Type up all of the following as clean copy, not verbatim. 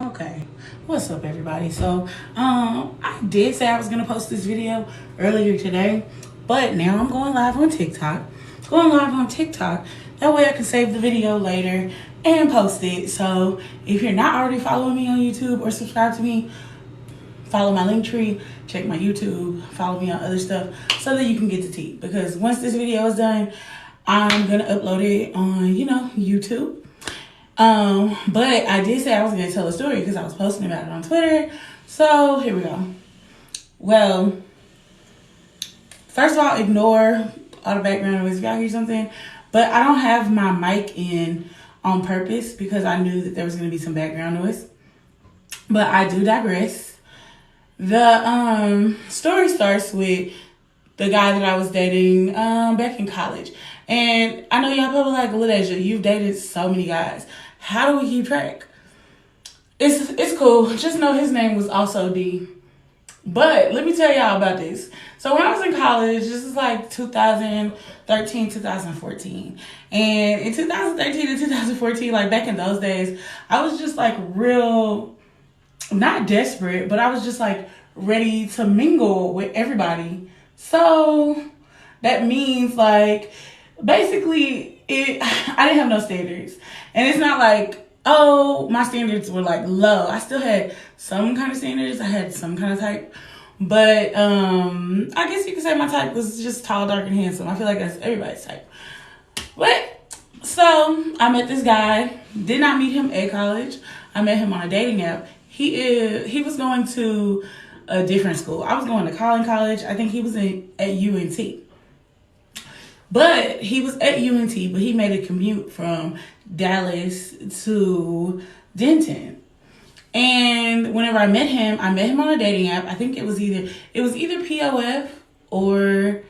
Okay, what's up everybody? So I did say I was gonna post this video earlier today, but now I'm going live on TikTok. That way I can save the video later and post it. So if you're not already following me on YouTube or subscribe to me, follow my link tree, check my YouTube, follow me on other stuff so that you can get the tea. Because once this video is done, I'm gonna upload it on, YouTube. But I did say I was gonna tell a story because I was posting about it on Twitter. So here we go. Well, first of all, ignore all the background noise if y'all hear something. But I don't have my mic in on purpose because I knew that there was gonna be some background noise. But I do digress. The story starts with the guy that I was dating back in college. And I know y'all probably like, Ladeja, you've dated so many guys. How do we keep track? It's cool. Just know his name was also D. But let me tell y'all about this. So when I was in college, this is like 2013, 2014. And in 2013 and 2014, like back in those days, I was just like real, not desperate, but I was just like ready to mingle with everybody. So that means like, basically, I didn't have no standards. And it's not like, oh, my standards were like low. I still had some kind of standards. I had some kind of type. But I guess you could say my type was just tall, dark, and handsome. I feel like that's everybody's type. But so I met this guy. Did not meet him at college. I met him on a dating app. He was going to a different school. I was going to College. I think he was at UNT. But he was at UNT, but he made a commute from Dallas to Denton. And whenever I met him on a dating app. I think it was either POF or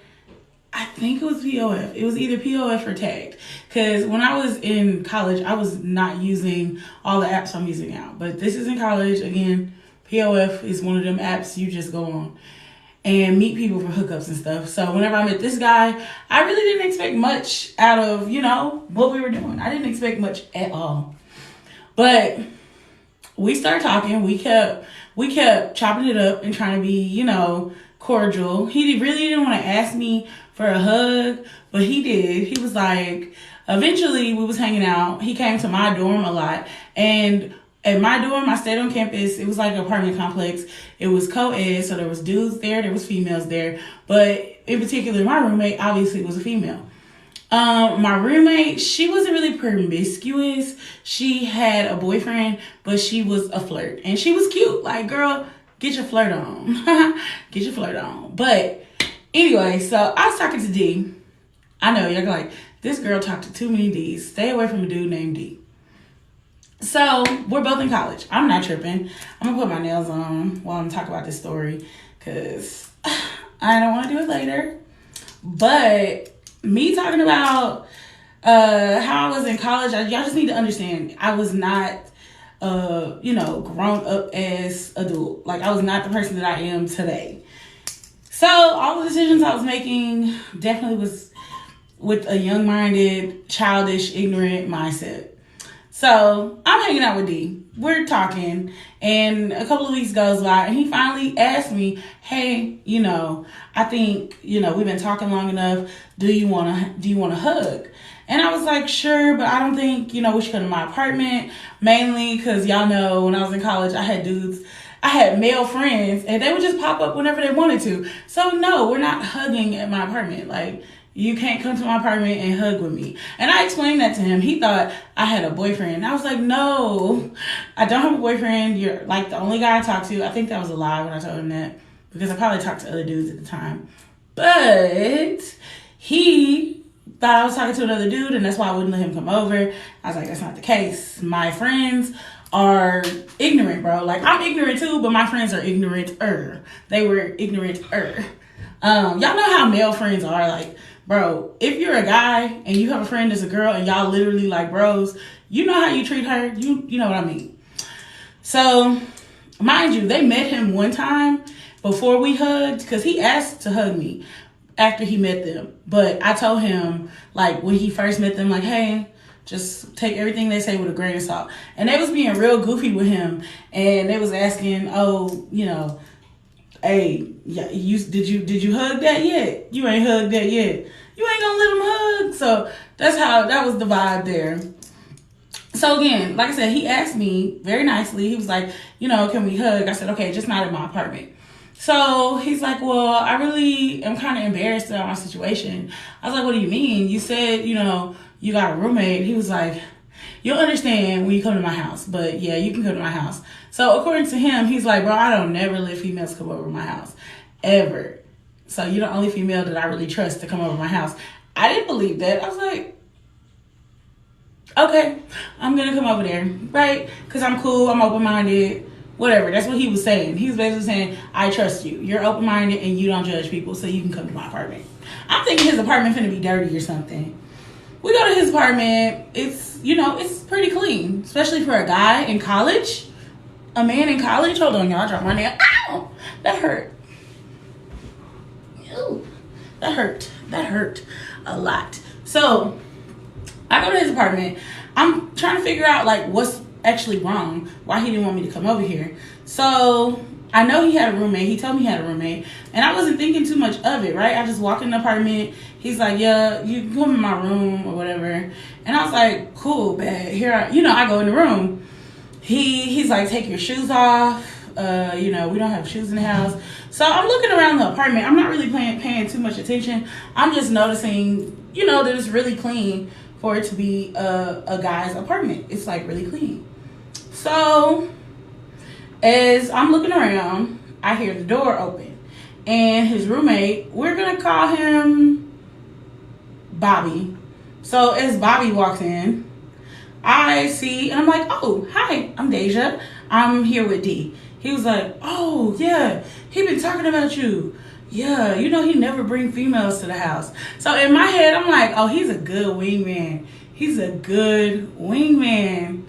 I think it was POF. It was either POF or Tagged. Because when I was in college, I was not using all the apps I'm using now. But this is in college. Again, POF is one of them apps you just go on and meet people for hookups and stuff. So whenever I met this guy, I really didn't expect much out of, what we were doing. I didn't expect much at all. But we started talking. We kept chopping it up and trying to be, cordial. He really didn't want to ask me for a hug, but he did. He was like, eventually we was hanging out. He came to my dorm a lot. And at my dorm, I stayed on campus. It was like an apartment complex. It was co-ed, so there was dudes there was females there. But in particular, my roommate obviously was a female. My roommate, she wasn't really promiscuous. She had a boyfriend, but she was a flirt. And she was cute. Like, girl, get your flirt on. Get your flirt on. But anyway, so I was talking to D. I know, you're like, this girl talked to too many Ds. Stay away from a dude named D. So we're both in college. I'm not tripping. I'm gonna put my nails on while I'm talking about this story because I don't want to do it later. But me talking about how I was in college, y'all just need to understand I was not grown up as adult. Like, I was not the person that I am today. So all the decisions I was making definitely was with a young-minded, childish, ignorant mindset. So I'm hanging out with D. We're talking, and a couple of weeks goes by, and he finally asked me, "Hey, I think we've been talking long enough. Do you want a hug?" And I was like, "Sure, but I don't think we should come to my apartment. Mainly because y'all know when I was in college, I had male friends, and they would just pop up whenever they wanted to. So no, we're not hugging at my apartment. Like, you can't come to my apartment and hug with me." And I explained that to him. He thought I had a boyfriend. And I was like, no, I don't have a boyfriend. You're like the only guy I talked to. I think that was a lie when I told him that because I probably talked to other dudes at the time. But he thought I was talking to another dude, and that's why I wouldn't let him come over. I was like, that's not the case. My friends are ignorant, bro. Like, I'm ignorant too, but my friends are ignorant-er. They were ignorant-er. Y'all know how male friends are. Like, bro, if you're a guy and you have a friend that's a girl and y'all literally like bros, you know how you treat her. You know what I mean. So, mind you, they met him one time before we hugged because he asked to hug me after he met them. But I told him, like, when he first met them, like, hey, just take everything they say with a grain of salt. And they was being real goofy with him, and they was asking, oh, you know, hey, yeah, did you hug that yet? You ain't hugged that yet. You ain't gonna let him hug. So that was the vibe there. So again, like I said, he asked me very nicely. He was like, you know, can we hug? I said, okay, just not in my apartment. So he's like, well, I really am kind of embarrassed about my situation. I was like, what do you mean? You said, you know, you got a roommate. He was like, you'll understand when you come to my house. But yeah, you can come to my house. So according to him, he's like, bro, I don't never let females come over to my house. Ever. So you're the only female that I really trust to come over to my house. I didn't believe that. I was like, okay, I'm going to come over there, right? Because I'm cool. I'm open-minded. Whatever. That's what he was saying. He was basically saying, I trust you. You're open-minded and you don't judge people, so you can come to my apartment. I'm thinking his apartment finna be dirty or something. We go to his apartment. It's, you know, it's pretty clean, especially for a guy in college. A man in college. Hold on, y'all. I dropped my nail. Ow! That hurt. Ew. That hurt a lot. So I go to his apartment. I'm trying to figure out like what's actually wrong, why he didn't want me to come over here. So I know he had a roommate. He told me he had a roommate, and I wasn't thinking too much of it, right? I just walked in the apartment. He's like, yeah, you can come in my room or whatever. And I was like, cool, bad. I go in the room. He's like, take your shoes off. You know, we don't have shoes in the house. So I'm looking around the apartment. I'm not really paying too much attention. I'm just noticing, you know, that it's really clean for it to be a guy's apartment. It's like really clean. So as I'm looking around, I hear the door open, and his roommate, we're gonna call him Bobby. So as Bobby walks in, I see, and I'm like, oh, hi, I'm Deja. I'm here with D. He was like, oh, yeah, he been talking about you. Yeah, you know, he never bring females to the house. So in my head, I'm like, oh, he's a good wingman. He's a good wingman.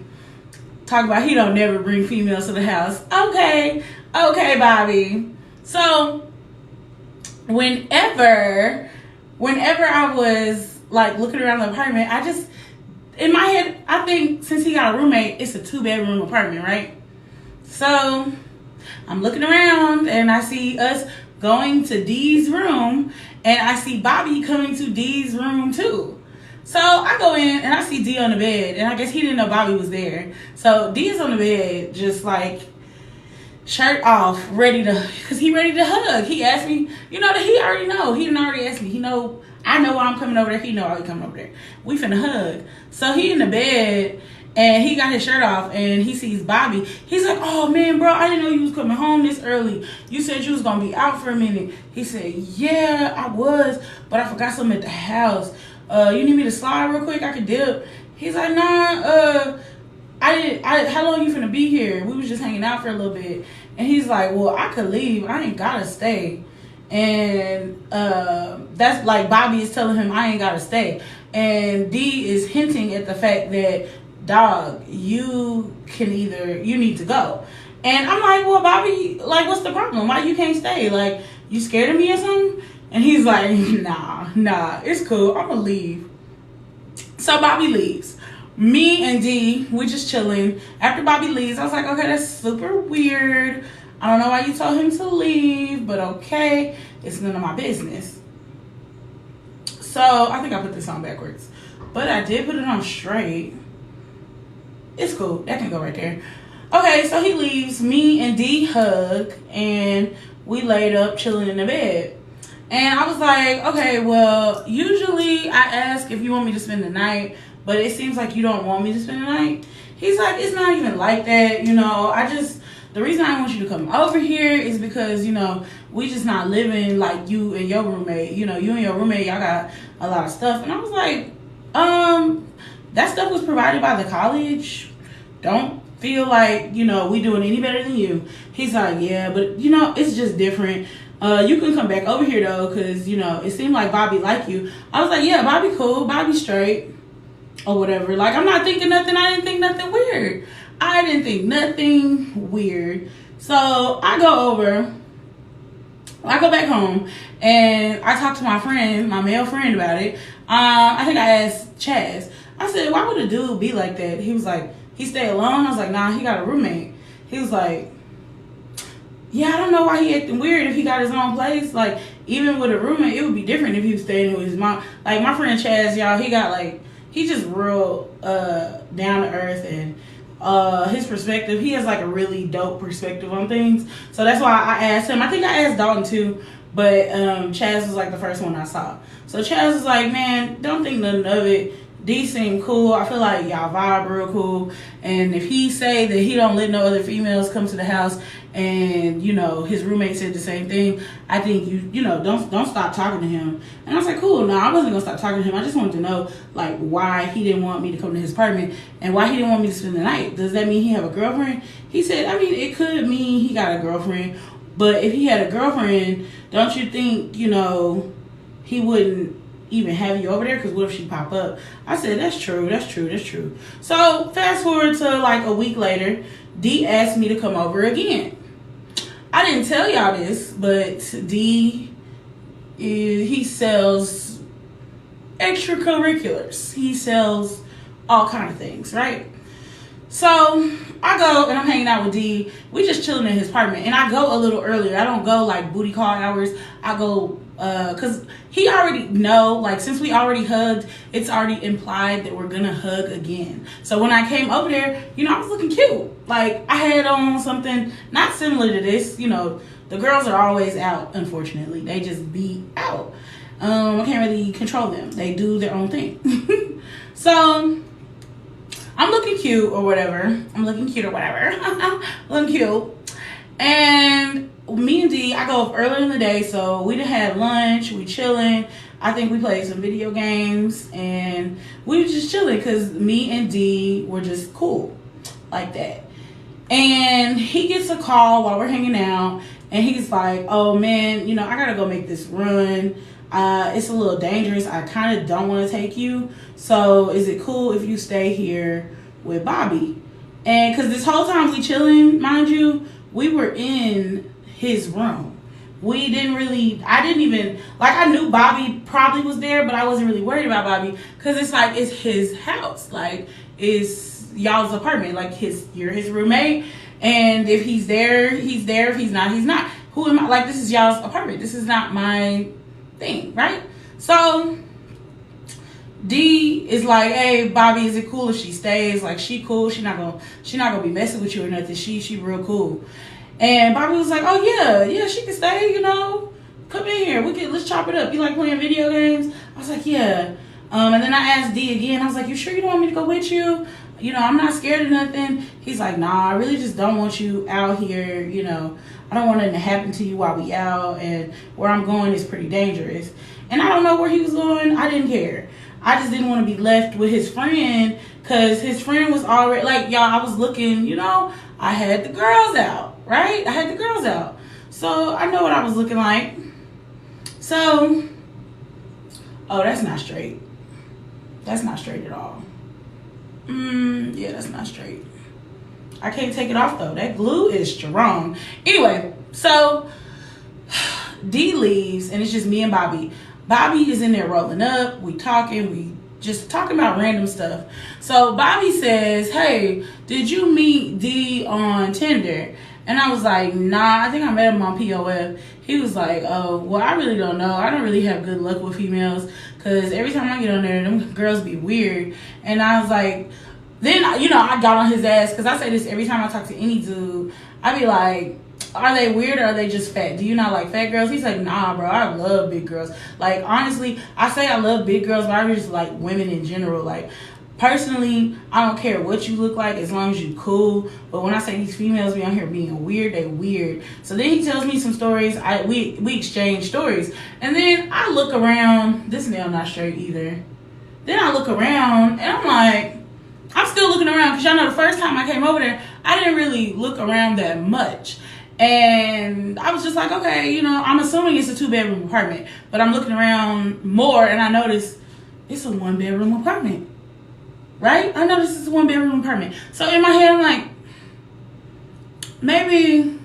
Talk about he don't never bring females to the house. Okay, Bobby. So whenever I was like looking around the apartment, I just, in my head, I think since he got a roommate, it's a 2-bedroom apartment, right? So I'm looking around and I see us going to D's room, and I see Bobby coming to D's room too. So I go in and I see D on the bed, and I guess he didn't know Bobby was there. So D is on the bed, just like shirt off, ready to hug. He asked me, you know, that he already know. He didn't already ask me. He know, I know why I'm coming over there. He know I'm coming over there. We finna hug. So he in the bed, and he got his shirt off, and he sees Bobby. He's like, oh, man, bro, I didn't know you was coming home this early. You said you was going to be out for a minute. He said, yeah, I was, but I forgot something at the house. You need me to slide real quick? I could dip. He's like, nah, how long you finna be here? We was just hanging out for a little bit. And he's like, well, I could leave. I ain't got to stay. And that's like Bobby is telling him I ain't got to stay. And D is hinting at the fact that, dog, you need to go. And I'm like, well, Bobby, like, what's the problem? Why you can't stay? Like, you scared of me or something? And he's like, nah, it's cool. I'm gonna leave. So Bobby leaves. Me and D, we just chilling. After Bobby leaves, I was like, okay, that's super weird. I don't know why you told him to leave, but okay, it's none of my business. So I think I put this on backwards, but I did put it on straight. It's cool. That can go right there. Okay, so he leaves. Me and D hug, and we laid up chilling in the bed. And I was like, okay, well, usually I ask if you want me to spend the night, but it seems like you don't want me to spend the night. He's like, it's not even like that, you know. The reason I want you to come over here is because, you know, we just not living like you and your roommate. You know, you and your roommate, y'all got a lot of stuff. And I was like, that stuff was provided by the college. Don't feel like, you know, we doing any better than you. He's like, yeah, but, you know, it's just different. You can come back over here, though, because, you know, it seemed like Bobby liked you. I was like, yeah, Bobby cool. Bobby straight or whatever. Like, I'm not thinking nothing. I didn't think nothing weird. So I go back home, and I talk to my friend, my male friend, about it. I think I asked Chaz. I said, why would a dude be like that? He was like, he stay alone? I was like, nah, he got a roommate. He was like, yeah, I don't know why he acting weird if he got his own place. Like, even with a roommate, it would be different if he was staying with his mom. Like, my friend Chaz, y'all, he got like, he just real down to earth, and his perspective, he has like a really dope perspective on things. So that's why I asked him. I think I asked Dalton too, but Chaz was like the first one I saw. So Chaz was like, man, don't think nothing of it. D seem cool. I feel like y'all vibe real cool. And if he say that he don't let no other females come to the house, and you know his roommate said the same thing, I think you know don't stop talking to him. And I was like, cool. No, I wasn't gonna stop talking to him. I just wanted to know like why he didn't want me to come to his apartment and why he didn't want me to spend the night. Does that mean he have a girlfriend? He said, I mean, it could mean he got a girlfriend, but if he had a girlfriend, don't you think you know he wouldn't even have you over there? Because what if she pop up? I said, that's true. So fast forward to like a week later, D asked me to come over again. I didn't tell y'all this, but D, he sells extracurriculars. He sells all kind of things, right? So I go and I'm hanging out with D. We just chilling in his apartment, and I go a little earlier. I don't go like booty call hours. I go because he already know, like, since we already hugged, it's already implied that we're gonna hug again. So when I came over there, you know, I was looking cute. Like, I had on something not similar to this. You know, the girls are always out, unfortunately. They just be out. I can't really control them. They do their own thing. So I'm looking cute or whatever. Looking cute. And me and D, I go up early in the day, so we done had lunch, we chilling. I think we played some video games, and we were just chilling because me and D were just cool like that. And he gets a call while we're hanging out, and he's like, oh man, you know, I gotta go make this run. It's a little dangerous. I kind of don't want to take you. So is it cool if you stay here with Bobby? And because this whole time we chilling, mind you, we were in his room. I didn't even, like, I knew Bobby probably was there, but I wasn't really worried about Bobby because it's like, it's his house. Like, it's y'all's apartment. Like, you're his roommate. And if he's there, he's there. If he's not, he's not. Who am I? Like, this is y'all's apartment. This is not my thing, right? So D is like, hey Bobby, is it cool if she stays? Like, she cool, she not gonna be messing with you or nothing. She real cool. And Bobby was like, oh yeah, she can stay, you know, come in here, let's chop it up. You like playing video games? I was like, yeah. And then I asked D again, I was like, you sure you don't want me to go with you? You know, I'm not scared of nothing. He's like, nah, I really just don't want you out here, you know. I don't want anything to happen to you while we out, and where I'm going is pretty dangerous. And I don't know where he was going. I didn't care. I just didn't want to be left with his friend, because his friend was already, like, y'all, I was looking, you know, I had the girls out, right? I had the girls out. So I know what I was looking like. So, oh, that's not straight. That's not straight at all. Yeah, that's not straight. I can't take it off though. That glue is strong. Anyway, so D leaves and it's just me and Bobby. Bobby is in there rolling up. We talking. We just talking about random stuff. So Bobby says, hey, did you meet D on Tinder? And I was like, nah, I think I met him on POF. He was like, oh, well, I really don't know. I don't really have good luck with females because every time I get on there, them girls be weird. And I was like, then, you know, I got on his ass because I say this every time I talk to any dude. I be like, are they weird or are they just fat? Do you not like fat girls? He's like, nah, bro, I love big girls. Like, honestly, I say I love big girls, but I just like women in general. Like, personally, I don't care what you look like as long as you cool. But when I say these females be on here being weird, they weird. So then he tells me some stories. We exchange stories. And then I look around. This nail not straight either. Then I look around and I'm like, I'm still looking around because y'all know the first time I came over there, I didn't really look around that much. And I was just like, okay, you know, I'm assuming it's a 2-bedroom apartment. But I'm looking around more and I notice it's a 1-bedroom apartment. Right? I noticed it's a 1-bedroom apartment. So in my head, I'm like, maybe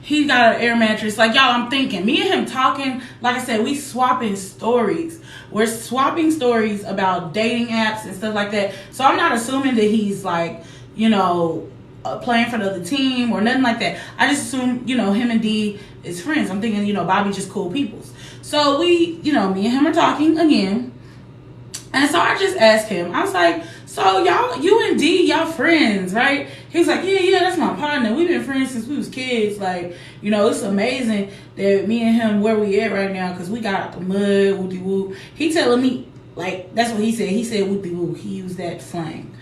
He got an air mattress. Like, y'all, I'm thinking, me and him talking, like I said, we swapping stories. We're swapping stories about dating apps and stuff like that. So I'm not assuming that he's like, you know, playing for the other team or nothing like that. I just assume, you know, him and D is friends. I'm thinking, you know, Bobby just cool peoples. So we, you know, me and him are talking again. And so I just asked him, I was like, so y'all, you and D, y'all friends, right? He was like, yeah, that's my partner. We've been friends since we was kids. Like, you know, it's amazing that me and him, where we at right now, because we got out the mud, whoopty whoop. He telling me, like, that's what he said. He said whoopty whoop. He used that slang.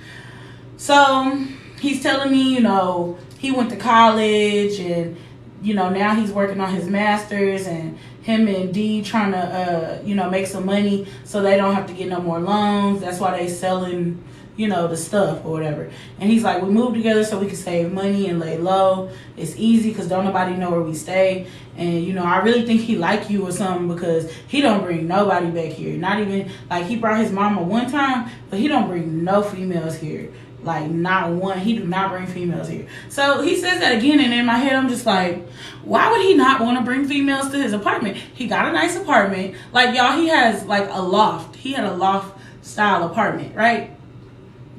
So he's telling me, you know, he went to college and, you know, now he's working on his master's, and him and D trying to, you know, make some money so they don't have to get no more loans. That's why they selling, you know, the stuff or whatever. And he's like, we moved together so we can save money and lay low. It's easy because don't nobody know where we stay. And, you know, I really think he like you or something because he don't bring nobody back here. Not even, like, he brought his mama one time, but he don't bring no females here. Like, not one. He do not bring females here. So he says that again, and in my head I'm just like, why would he not want to bring females to his apartment? He got a nice apartment. Like, y'all, he has like a loft. He had a loft style apartment, right?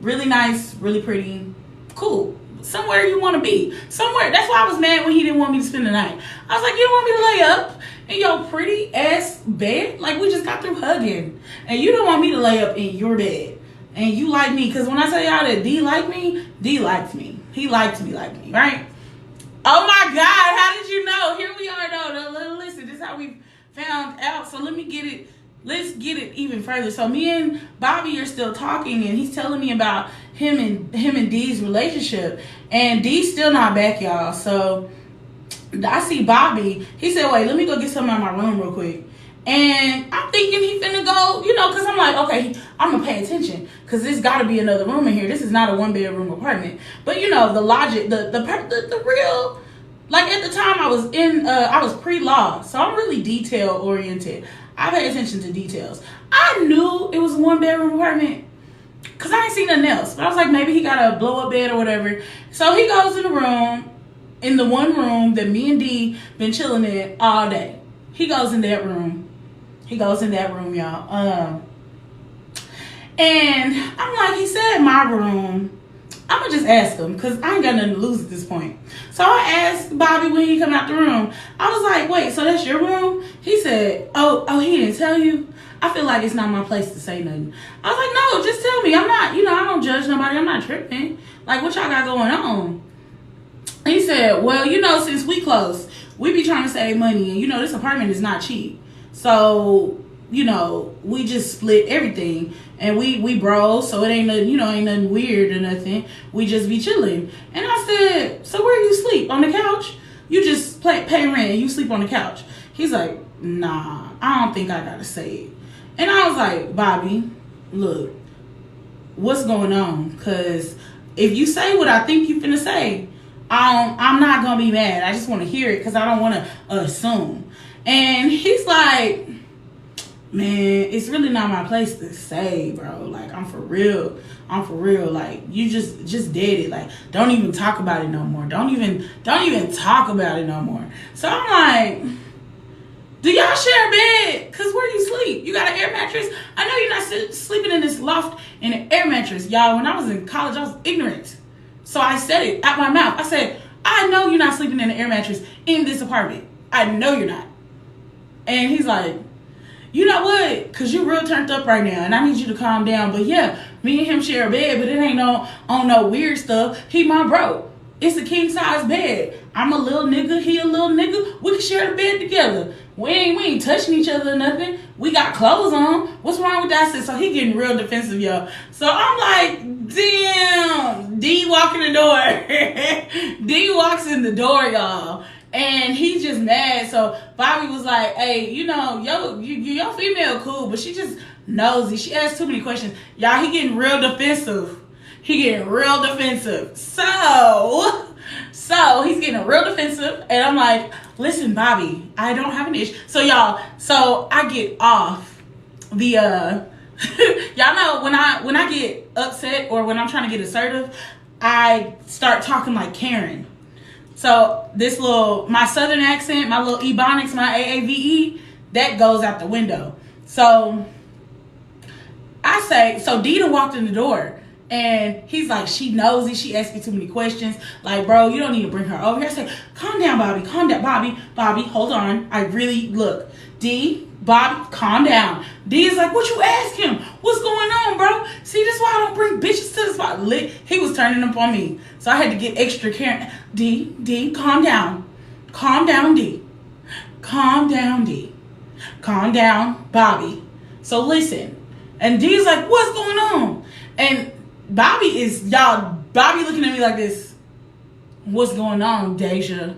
Really nice, really pretty, cool. Somewhere you want to be. Somewhere. That's why I was mad when he didn't want me to spend the night. I was like, you don't want me to lay up in your pretty ass bed? Like, we just got through hugging, and you don't want me to lay up in your bed. And you like me, because when I tell y'all that D liked me, D liked me. He liked me, right? Oh my God, how did you know? Here we are, though. Listen, this is how we found out. So let's get it even further. So me and Bobby are still talking, and he's telling me about him and D's relationship. And D's still not back, y'all. So I see Bobby. He said, wait, let me go get something out of my room real quick. And I'm thinking he finna go, you know, because I'm like, okay, I'm going to pay attention because there's got to be another room in here. This is not a one-bedroom apartment. But, you know, the logic, the real, like at the time I was pre-law, so I'm really detail-oriented. I pay attention to details. I knew it was a one-bedroom apartment because I ain't seen nothing else. But I was like, maybe he got a blow-up bed or whatever. So he goes in the room, in the one room that me and D been chilling in all day. He goes in that room. Y'all. And I'm like, he said my room. I'm going to just ask him because I ain't got nothing to lose at this point. So I asked Bobby when he come out the room. I was like, wait, so that's your room? He said, oh, he didn't tell you? I feel like it's not my place to say nothing. I was like, no, just tell me. I'm not, you know, I don't judge nobody. I'm not tripping. Like, what y'all got going on? He said, well, you know, since we close, we be trying to save money. And, you know, this apartment is not cheap. So, you know, we just split everything, and we bros, so it ain't nothing, you know, ain't nothing weird or nothing. We just be chilling. And I said, so where you sleep? On the couch? You just pay rent and you sleep on the couch? He's like, nah, I don't think I gotta say it. And I was like, Bobby, look, what's going on? Because if you say what I think you finna say, I'm not gonna be mad. I just want to hear it because I don't want to assume. And he's like, man, it's really not my place to say, bro. Like, I'm for real. Like, you just did it. Like, don't even talk about it no more. Don't even talk about it no more. So I'm like, do y'all share a bed? Because where you sleep? You got an air mattress? I know you're not sleeping in this loft in an air mattress. Y'all, when I was in college, I was ignorant. So I said it out my mouth. I said, I know you're not sleeping in an air mattress in this apartment. I know you're not. And he's like, you know what? Because you're real turned up right now, and I need you to calm down. But yeah, me and him share a bed, but it ain't on no weird stuff. He my bro. It's a king-size bed. I'm a little nigga, he a little nigga. We can share the bed together. We ain't touching each other or nothing. We got clothes on. What's wrong with that? So he getting real defensive, y'all. So I'm like, damn. D walk in the door. D walks in the door, y'all. And he's just mad. So Bobby was like, hey, you know, your female cool, but she just nosy. She asks too many questions. Y'all, he getting real defensive. So he's getting real defensive. And I'm like, listen, Bobby, I don't have an issue. So y'all, I get off the, y'all know when I get upset or when I'm trying to get assertive, I start talking like Karen. So this my southern accent, my little ebonics, my AAVE, that goes out the window. So I say, so Dita walked in the door and he's like, she nosy, she asked me too many questions. Like, bro, you don't need to bring her over here. I say, calm down, Bobby, calm down, Bobby, hold on. I really, look, Bobby, calm down. D is like, what you ask him? What's going on, bro? See, this is why I don't bring bitches to the spot. He was turning up on me. So I had to get extra care. D, calm down. Calm down, D. Calm down, D. Calm down, Bobby. So listen. And D's like, what's going on? And Bobby looking at me like this. What's going on, Deja?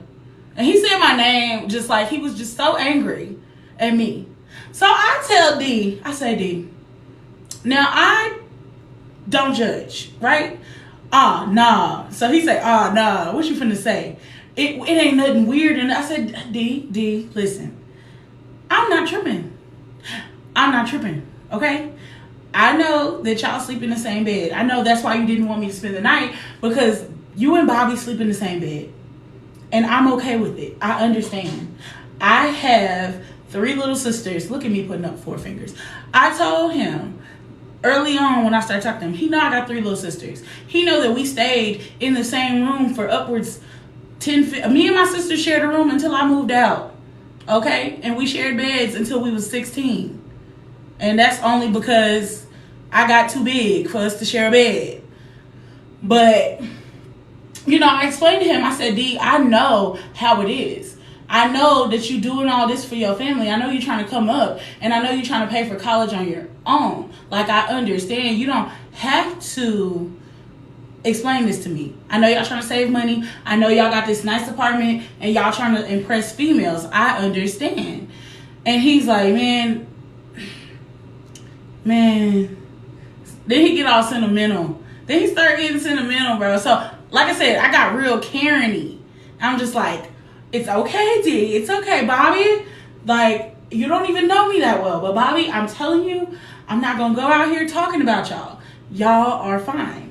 And he said my name just like he was just so angry at me. So I tell D, I say, D, now I don't judge, right? Nah. So he say, nah, what you finna say? It ain't nothing weird. And I said, D, listen, I'm not tripping, okay? I know that y'all sleep in the same bed. I know that's why you didn't want me to spend the night, because you and Bobby sleep in the same bed. And I'm okay with it. I understand. I have 3 little sisters. Look at me putting up 4 fingers. I told him early on when I started talking to him, he know I got 3 little sisters. He know that we stayed in the same room for upwards 10, me and my sister shared a room until I moved out. Okay? And we shared beds until we was 16. And that's only because I got too big for us to share a bed. But, I explained to him, I said, D, I know how it is. I know that you're doing all this for your family. I know you're trying to come up. And I know you're trying to pay for college on your own. Like, I understand. You don't have to explain this to me. I know y'all trying to save money. I know y'all got this nice apartment. And y'all trying to impress females. I understand. And he's like, man. Then he get all sentimental. Then he start getting sentimental, bro. So, like I said, I got real Karen-y. I'm just like, it's okay, D. It's okay, Bobby. Like, you don't even know me that well. But, Bobby, I'm telling you, I'm not going to go out here talking about y'all. Y'all are fine.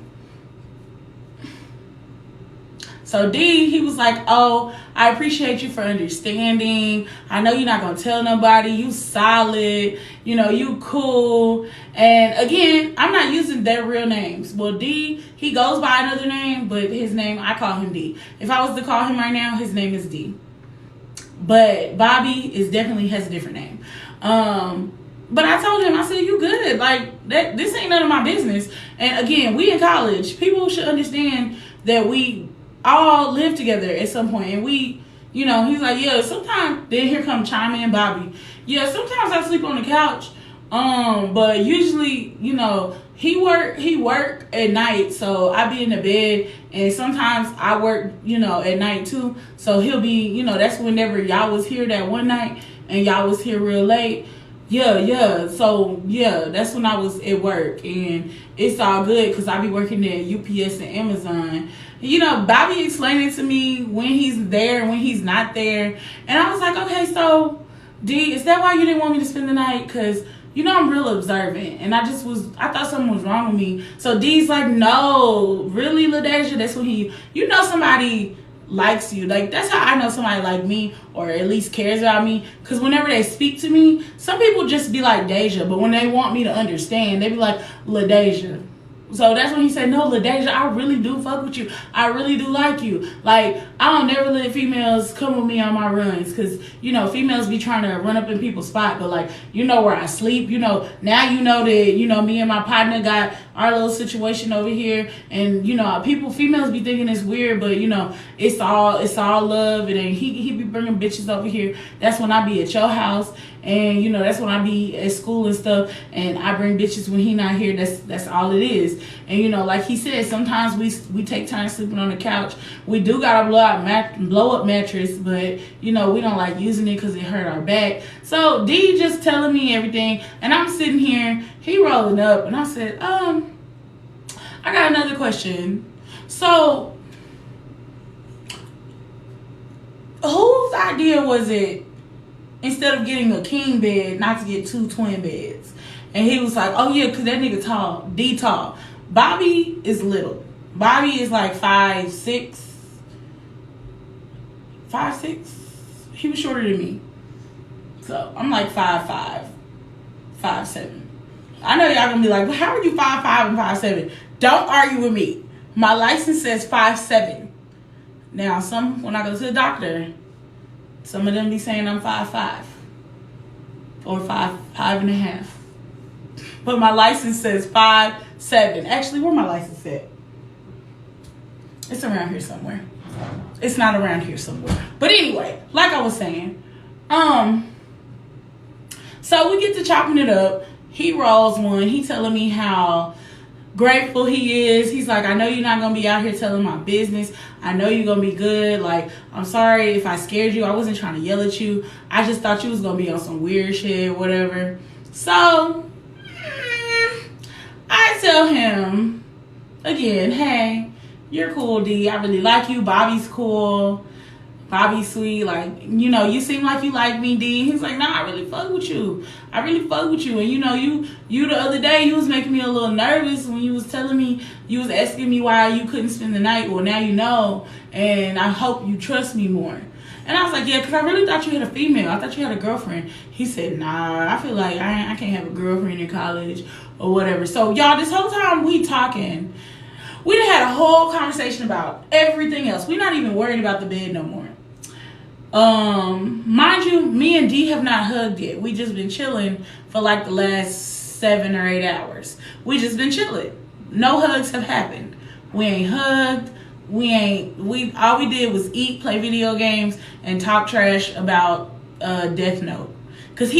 So D, he was like, oh, I appreciate you for understanding. I know you're not going to tell nobody. You solid. You cool. And again, I'm not using their real names. Well, D, he goes by another name, but his name, I call him D. If I was to call him right now, his name is D. But Bobby definitely has a different name. But I told him, I said, you good. Like, this ain't none of my business. And again, we in college. People should understand that we all live together at some point. And we, he's like, yeah, sometimes, then here come Chime in Bobby. Yeah, sometimes I sleep on the couch. But usually, he work at night, so I be in the bed, and sometimes I work, at night too. So he'll be, that's whenever y'all was here that one night and y'all was here real late. Yeah. So, that's when I was at work, and it's all good because I be working at UPS and Amazon. Bobby explained it to me when he's there and when he's not there. And I was like, okay, so, D, is that why you didn't want me to spend the night? Because, I'm real observant. And I thought something was wrong with me. So D's like, no, really, LaDeja? That's when somebody likes you. Like, that's how I know somebody like me, or at least cares about me. Because whenever they speak to me, some people just be like Deja, but when they want me to understand, they be like LaDeja. So that's when he said, no, LaDeja, I really do fuck with you. I really do like you. Like, I don't never let females come with me on my runs, because, females be trying to run up in people's spot. But, like, where I sleep. Now that, me and my partner got our little situation over here. And, females be thinking it's weird, but, it's all love. And he be bringing bitches over here. That's when I be at your house. And, that's when I be at school and stuff. And I bring bitches when he not here. That's all it is. And, like he said, sometimes we take time sleeping on the couch. We do got a blow up mattress. But, we don't like using it because it hurt our back. So, D just telling me everything. And I'm sitting here. He rolling up. And I said, I got another question. So, whose idea was it, instead of getting a king bed, not to get 2 twin beds? And he was like, oh yeah, because that nigga tall. D tall. Bobby is little. Bobby is like 5'6". 5'6". He was shorter than me. So I'm like 5'5", 5'7". I know y'all gonna be like, well, how are you 5'5" and 5'7"? Don't argue with me. My license says 5'7". Now, when I go to the doctor, some of them be saying I'm 5'5" or 5'5.5". But my license says 5'7". Actually, where my license at? It's around here somewhere. It's not around here somewhere. But anyway, like I was saying, so we get to chopping it up. He rolls one. He telling me how grateful he is. He's like, I know you're not going to be out here telling my business. I know you're going to be good. Like, I'm sorry if I scared you. I wasn't trying to yell at you. I just thought you was going to be on some weird shit, whatever. So, I tell him, again, hey, you're cool, D. I really like you. Bobby's cool. Bobby's sweet. Like, you know, you seem like you like me, D. He's like, nah, I really fuck with you. I really fuck with you. And, you know, you the other day, you was making me a little nervous when you was telling me, you was asking me why you couldn't spend the night. Well, now you know. And I hope you trust me more. And I was like, yeah, because I really thought you had a female. I thought you had a girlfriend. He said, nah, I feel like I can't have a girlfriend in college or whatever. So, y'all, this whole time we talking, we done had a whole conversation about everything else. We're not even worried about the bed no more. Mind you, me and D have not hugged yet. We just been chilling for like the last 7 or 8 hours. We just been chilling. No hugs have happened. We ain't hugged. All we did was eat, play video games, and talk trash about Death Note. Cause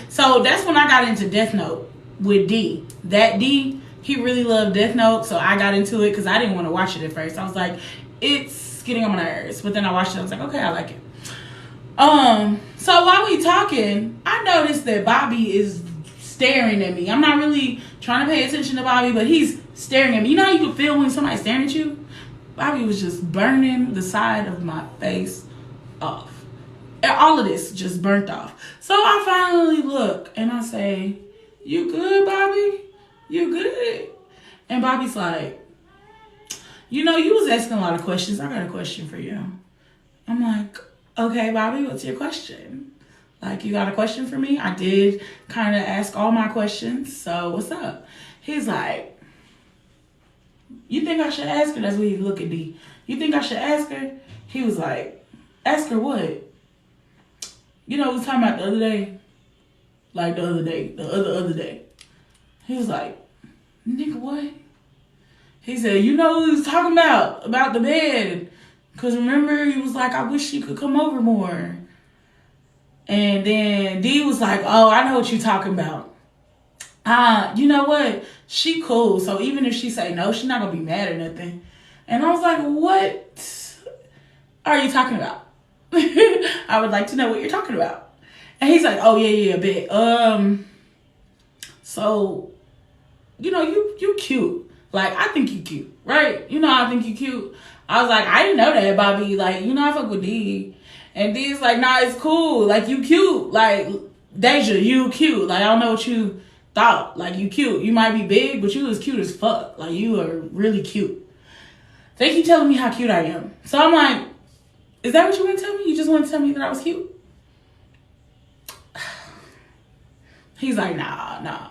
so that's when I got into Death Note with D. That D, he really loved Death Note, so I got into it because I didn't want to watch it at first. I was like, it's getting on my nerves. But then I watched it, I was like, okay, I like it. So while we talking, I noticed that Bobby is staring at me. I'm not really trying to pay attention to Bobby, but he's staring at me. You know how you can feel when somebody's staring at you? Bobby was just burning the side of my face off. All of this just burnt off. So I finally look and I say, you good, Bobby? You good? And Bobby's like, you know, you was asking a lot of questions. I got a question for you. I'm like, okay, Bobby, what's your question? Like, you got a question for me? I did kind of ask all my questions. So what's up? He's like, you think I should ask her? That's what he look at D. You think I should ask her? He was like, ask her what? You know, we was talking about the other day. Like the other day. He was like, nigga, what? He said, you know what he was talking about the bed. Because remember, he was like, I wish she could come over more. And then D was like, oh, I know what you're talking about. You know what? She cool. So even if she say no, she's not going to be mad or nothing. And I was like, what are you talking about? I would like to know what you're talking about. And he's like, oh, yeah, a bit. So, you know, you cute. Like, I think you cute, right? You know, I think you cute. I was like, I didn't know that, Bobby. Like, you know, I fuck with D. And D's like, nah, it's cool. Like, you cute. Like, Deja, you cute. Like, I don't know what you thought. Like, you cute. You might be big, but you was cute as fuck. Like, you are really cute. They keep telling me how cute I am. So I'm like, is that what you want to tell me? You just want to tell me that I was cute? He's like, nah.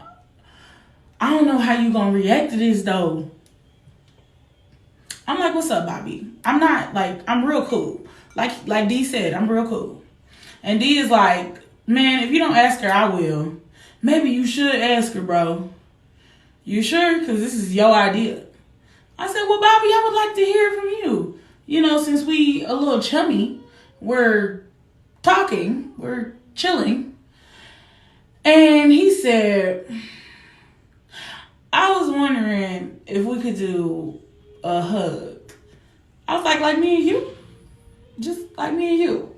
I don't know how you gonna react to this, though. I'm like, what's up, Bobby? I'm not, like, I'm real cool. Like D said, I'm real cool. And D is like, man, if you don't ask her, I will. Maybe you should ask her, bro. You sure? Because this is your idea. I said, well, Bobby, I would like to hear from you. You know, since we a little chummy, we're talking, we're chilling. And he said, I was wondering if we could do a hug. I was like me and you? Just like me and you.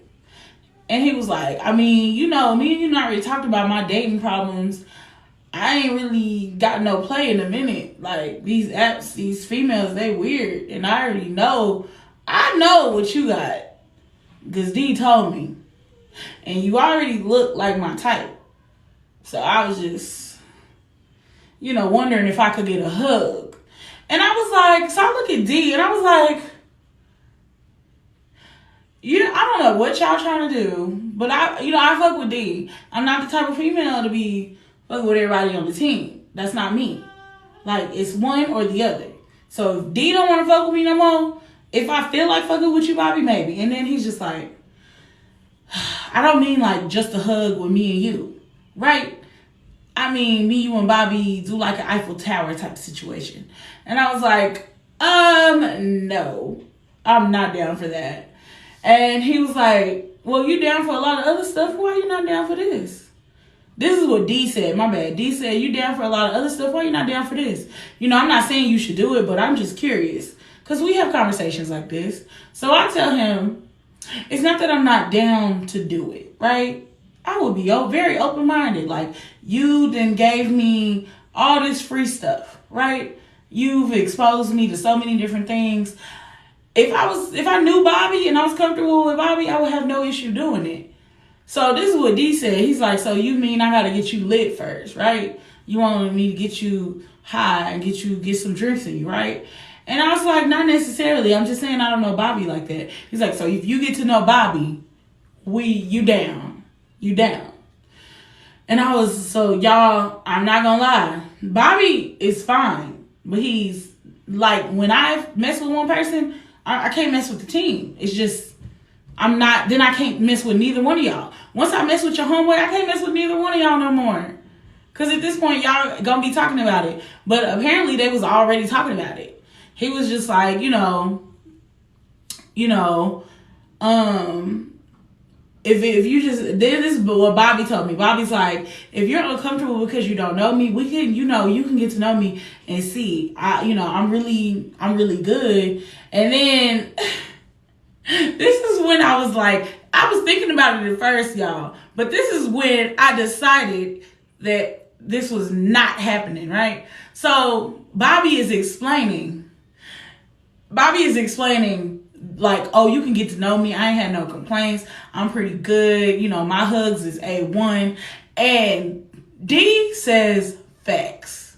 And he was like, I mean, you know, me and you not really talked about my dating problems. I ain't really got no play in a minute. Like, these apps, these females, they weird. And I already know, I know what you got. Because D told me. And you already look like my type. So I was just, you know, wondering if I could get a hug. And I was like, so I look at D and I was like, I don't know what y'all trying to do, but I fuck with D. I'm not the type of female to be fucking with everybody on the team. That's not me. Like, it's one or the other. So if D don't want to fuck with me no more, if I feel like fucking with you, Bobby, maybe. And then he's just like, I don't mean like just a hug with me and you, right? I mean, me, you, and Bobby do like an Eiffel Tower type of situation. And I was like, no, I'm not down for that. And he was like, well, you down for a lot of other stuff. Why are you not down for this? This is what D said. My bad. D said, you down for a lot of other stuff. Why are you not down for this? I'm not saying you should do it, but I'm just curious. Because we have conversations like this. So I tell him, it's not that I'm not down to do it, right? I would be very open-minded. Like, you then gave me all this free stuff, right? You've exposed me to so many different things. If I knew Bobby and I was comfortable with Bobby, I would have no issue doing it. So this is what D said. He's like, so you mean I gotta get you lit first, right? You want me to get you high and get some drinks in you, right? And I was like, not necessarily. I'm just saying I don't know Bobby like that. He's like, so if you get to know Bobby, you down. You down. And I was, so y'all, I'm not gonna lie. Bobby is fine. But he's like, when I mess with one person, I can't mess with the team. It's just, then I can't mess with neither one of y'all. Once I mess with your homeboy, I can't mess with neither one of y'all no more. Because at this point, y'all gonna be talking about it. But apparently they was already talking about it. He was just like, if you just, this is what Bobby told me. Bobby's like, if you're uncomfortable because you don't know me, we can, you can get to know me and see. I'm really good. And then this is when I was like, I was thinking about it at first, y'all. But this is when I decided that this was not happening, right? So Bobby is explaining like, oh, you can get to know me. I ain't had no complaints. I'm pretty good. My hugs is A1. And D says facts.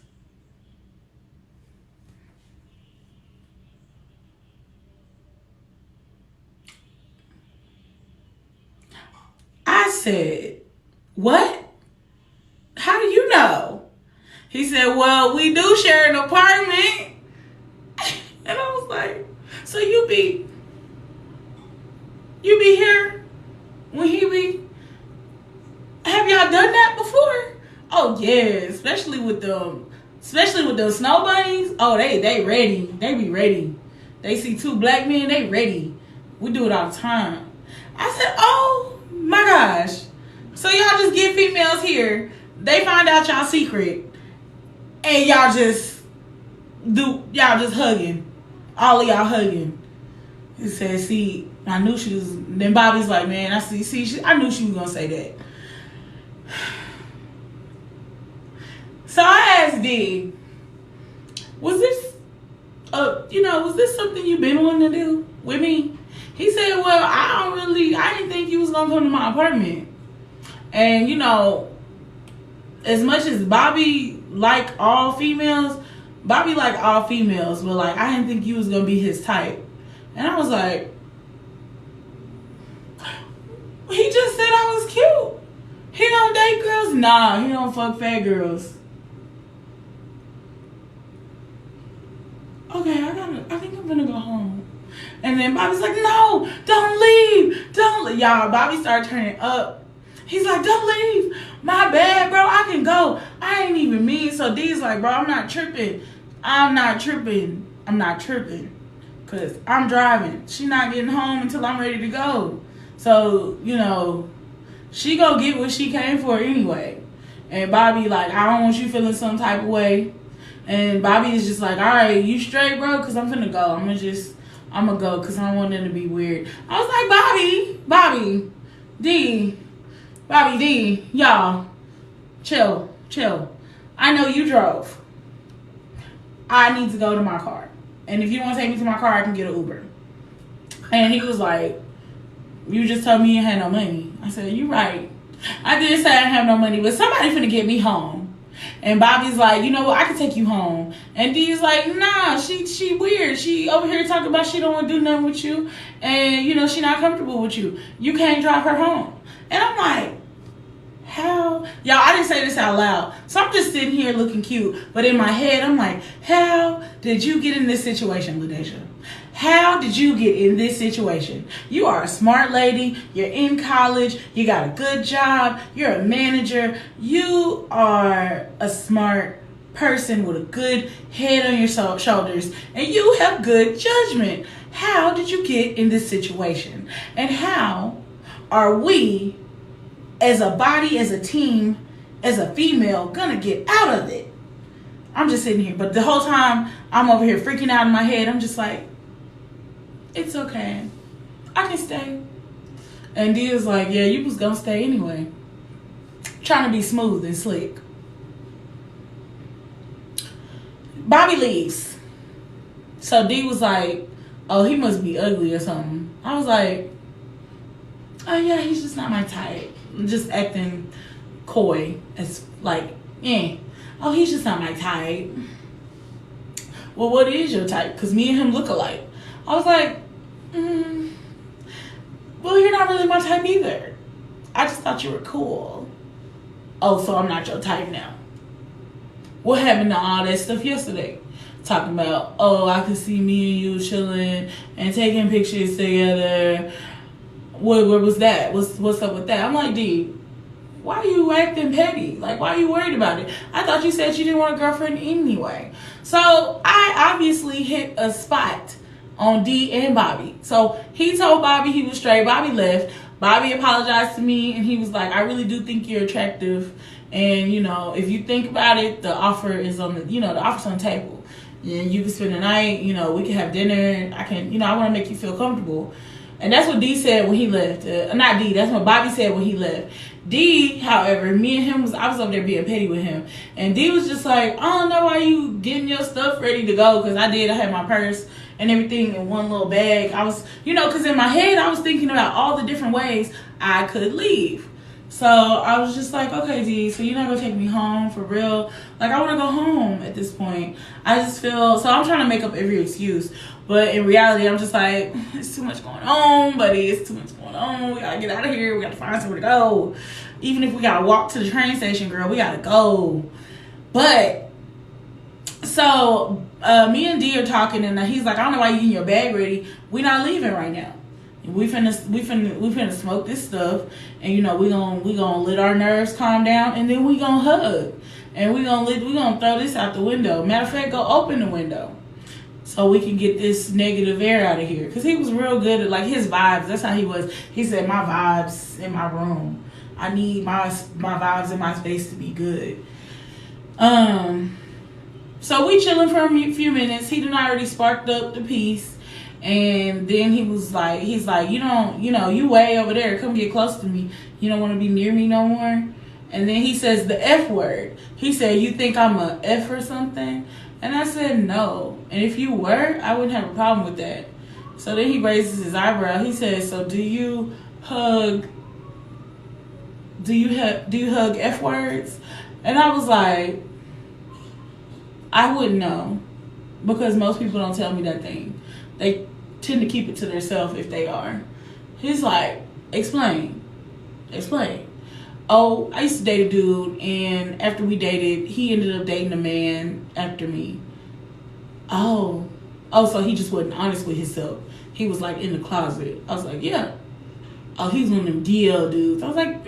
I said, what? How do you know? He said, well, we do share an apartment. And I was like, so you be here when he be? Have y'all done that before? Oh yeah, especially with them snow bunnies. Oh, they ready. They be ready. They see two black men, they ready. We do it all the time. I said, oh my gosh. So y'all just get females here. They find out y'all secret. And y'all just hugging. All of y'all hugging. He said, see, I knew she was, then Bobby's like, man, I knew she was gonna say that. So I asked D, was this something you've been wanting to do with me? He said, well, I didn't think you was gonna come to my apartment. And as much as Bobby like all females, but like, I didn't think you was gonna be his type. And I was like, he just said I was cute. He don't date girls? Nah, he don't fuck fat girls. Okay, I think I'm gonna go home. And then Bobby's like, no, don't leave. Y'all, Bobby started turning up. He's like, don't leave. My bad, bro, I can go. I ain't even mean. So D's like, bro, I'm not tripping. Because I'm driving. She not getting home until I'm ready to go. So, she gonna get what she came for anyway. And Bobby like, I don't want you feeling some type of way. And Bobby is just like, all right, you straight, bro? Because I'm finna go. I'm gonna go because I don't want them to be weird. I was like, Bobby, D, y'all, chill. I know you drove. I need to go to my car. And if you want to take me to my car, I can get an Uber. And he was like, you just told me you had no money. I said, you right. I did say I didn't have no money, but somebody finna get me home. And Bobby's like, you know what, I can take you home. And D's like, nah, she weird. She over here talking about she don't want to do nothing with you. And, you know, she not comfortable with you. You can't drive her home. And I'm like, how? Y'all, I didn't say this out loud. So I'm just sitting here looking cute. But in my head, I'm like, how did you get in this situation, LaDesha? How did you get in this situation? You are a smart lady. You're in college. You got a good job. You're a manager. You are a smart person with a good head on your shoulders. And you have good judgment. How did you get in this situation? And how are we, as a body, as a team, as a female, gonna get out of it? I'm just sitting here. But the whole time, I'm over here freaking out in my head. I'm just like, it's okay. I can stay. And Dia's like, yeah, you was gonna stay anyway. Trying to be smooth and slick. Bobby leaves. So D was like, oh, he must be ugly or something. I was like, oh yeah, he's just not my type. Just acting coy. It's like, yeah. Oh, he's just not my type. Well, what is your type? Because me and him look alike. I was like, well, you're not really my type either. I just thought you were cool. Oh, so I'm not your type now. What happened to all that stuff yesterday? Talking about, oh, I could see me and you chilling and taking pictures together. Where was that? What's up with that? I'm like, D, why are you acting petty? Like, why are you worried about it? I thought you said you didn't want a girlfriend anyway. So I obviously hit a spot on D and Bobby. So he told Bobby he was straight. Bobby left. Bobby apologized to me, and he was like, I really do think you're attractive. And, you know, if you think about it, the offer is on the, you know, the offer's on the table. And you can spend the night, you know, we can have dinner. I can, you know, I want to make you feel comfortable. And that's what D said when he left. Not D, that's what Bobby said when he left. D, however, me and him, I was over there being petty with him. And D was just like, I don't know why you getting your stuff ready to go. Because I had my purse and everything in one little bag. I was, you know, because in my head, I was thinking about all the different ways I could leave. So I was just like, okay, D, so you're not going to take me home for real? Like, I want to go home at this point. I just feel, so I'm trying to make up every excuse. But in reality, I'm just like, it's too much going on, buddy. It's too much going on. We got to get out of here. We got to find somewhere to go. Even if we got to walk to the train station, girl, we got to go. But, so, me and D are talking, and he's like, I don't know why you getting your bag ready. We not leaving right now. We finna smoke this stuff, and you know we gonna let our nerves calm down, and then we gonna hug, and we gonna throw this out the window. Matter of fact, go open the window so we can get this negative air out of here. Cause he was real good at like his vibes. That's how he was. He said my vibes in my room. I need my vibes in my space to be good. So we chilling for a few minutes. He done already sparked up the piece. And then he's like, you way over there. Come get close to me. You don't want to be near me no more. And then he says the F word. He said, you think I'm a F or something? And I said, no. And if you were, I wouldn't have a problem with that. So then he raises his eyebrow. He says, so do you hug F words? And I was like, I wouldn't know. Because most people don't tell me that thing. They tend to keep it to themselves if they are. He's like, explain. Oh, I used to date a dude, and after we dated, he ended up dating a man after me. Oh, so he just wasn't honest with himself. He was like in the closet. I was like, yeah. Oh, he's one of them DL dudes. I was like,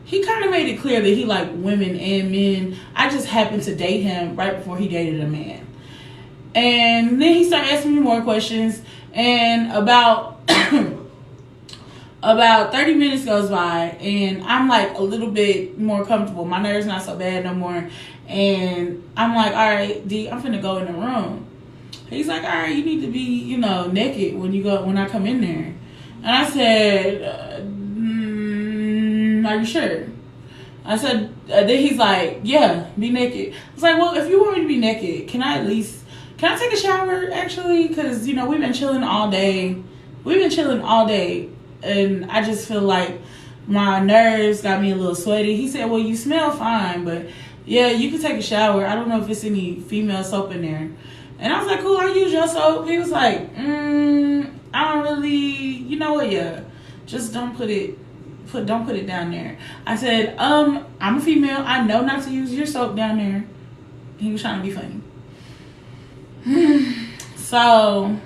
he kind of made it clear that he liked women and men. I just happened to date him right before he dated a man. And then he started asking me more questions, and about 30 minutes goes by, and I'm like a little bit more comfortable. My nerves not so bad no more, and I'm like, all right, D, I'm finna go in the room. He's like, all right, you need to be, naked when I come in there. And I said, are you sure? I said, then he's like, yeah, be naked. I was like, well, if you want me to be naked, can I take a shower, actually? Because, we've been chilling all day. And I just feel like my nerves got me a little sweaty. He said, well, you smell fine, but, yeah, you can take a shower. I don't know if it's any female soap in there. And I was like, cool, I use your soap. He was like, I don't really, you know what, yeah. Just don't put it down there. I said, I'm a female. I know not to use your soap down there. He was trying to be funny. So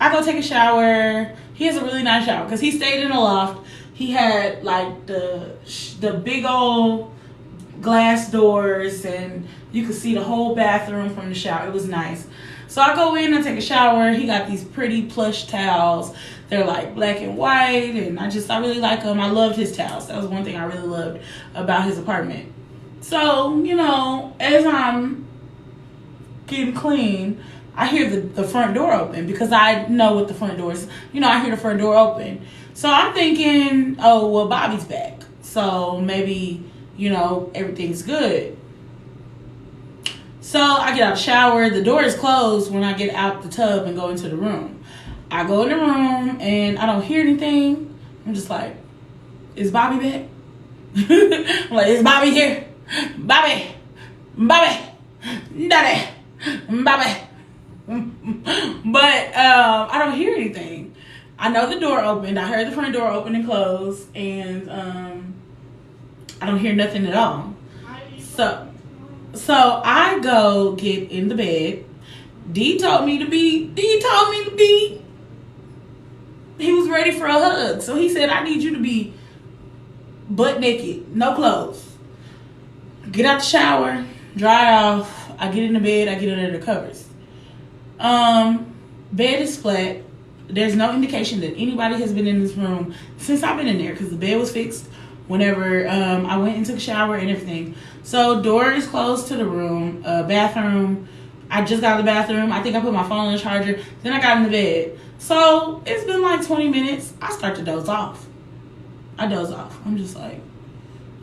I go take a shower. He has a really nice shower because he stayed in a loft. He had like the big old glass doors, and you could see the whole bathroom from the shower. It was nice. So I go in and take a shower. He got these pretty plush towels. They're like black and white, and I really like them. I loved his towels. That was one thing I really loved about his apartment. So, you know, as I'm getting clean, I hear the front door open because I know what the front door is. You know, I hear the front door open. So I'm thinking, oh, well, Bobby's back. So maybe, you know, everything's good. So I get out of the shower. The door is closed when I get out the tub and go into the room. I go in the room and I don't hear anything. I'm just like, is Bobby back? I'm like, is Bobby here? Bobby, Daddy, Bobby. But I don't hear anything. I know the door opened. I heard the front door open and close, and I don't hear nothing at all. So I go get in the bed. D told me to be. He was ready for a hug, so he said, "I need you to be butt naked, no clothes. Get out the shower, dry off. I get in the bed. I get under the covers. Bed is flat. There's no indication that anybody has been in this room since I've been in there because the bed was fixed whenever I went and took a shower and everything. So door is closed to the room, bathroom. I just got out of the bathroom. I think I put my phone on the charger. Then I got in the bed. So it's been like 20 minutes. I start to doze off. I doze off. I'm just like,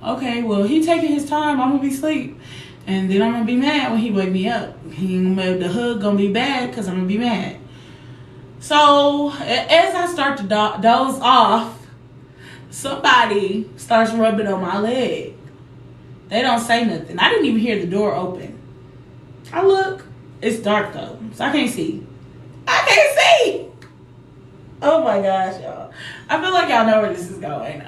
okay, well, he taking his time. I'm going to be asleep. And then I'm going to be mad when he wake me up. The hug going to be bad because I'm going to be mad. So as I start to doze off, somebody starts rubbing on my leg. They don't say nothing. I didn't even hear the door open. I look. It's dark though, so I can't see. Oh my gosh, y'all. I feel like y'all know where this is going.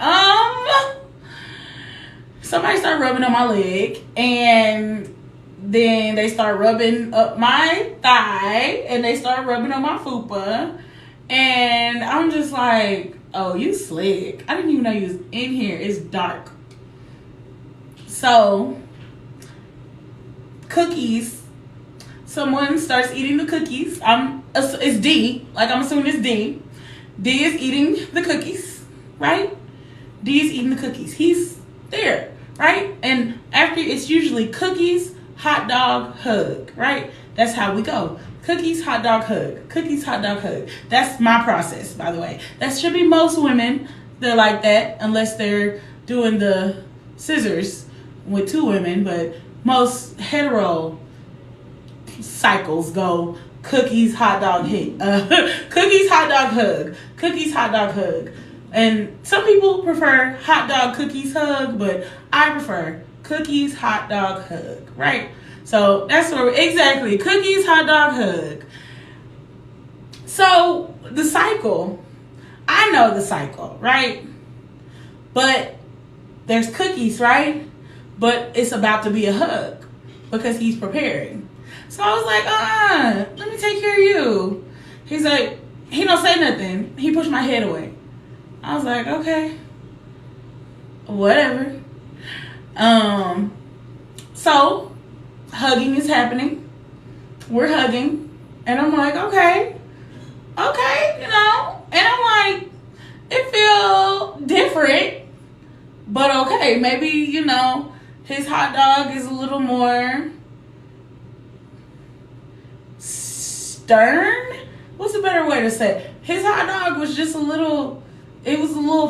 Somebody started rubbing on my leg, and then they start rubbing up my thigh, and they start rubbing on my fupa, and I'm just like, oh, you slick. I didn't even know you was in here. It's dark. So, cookies. Someone starts eating the cookies. It's D. Like, I'm assuming it's D. D is eating the cookies, right? D is eating the cookies. He's there, right? And after, it's usually cookies, hot dog, hug, right? That's how we go. Cookies, hot dog, hug. Cookies, hot dog, hug. That's my process, by the way. That should be most women. They're like that, unless they're doing the scissors with two women. But most hetero cycles go cookies, hot dog, cookies, hot dog, hug. Cookies, hot dog, hug. And some people prefer hot dog, cookies, hug, but I prefer cookies, hot dog, hug, right? So that's where exactly cookies, hot dog, hug. So the cycle, I know the cycle, right? But there's cookies, right? But it's about to be a hug because he's preparing. So I was like, let me take care of you. He's like, he don't say nothing. He pushed my head away. I was like, okay, whatever. So hugging is happening. We're hugging. And I'm like, okay, you know. And I'm like, it feel different, but okay. Maybe, you know, his hot dog is a little more stern. What's a better way to say it? His hot dog was just a little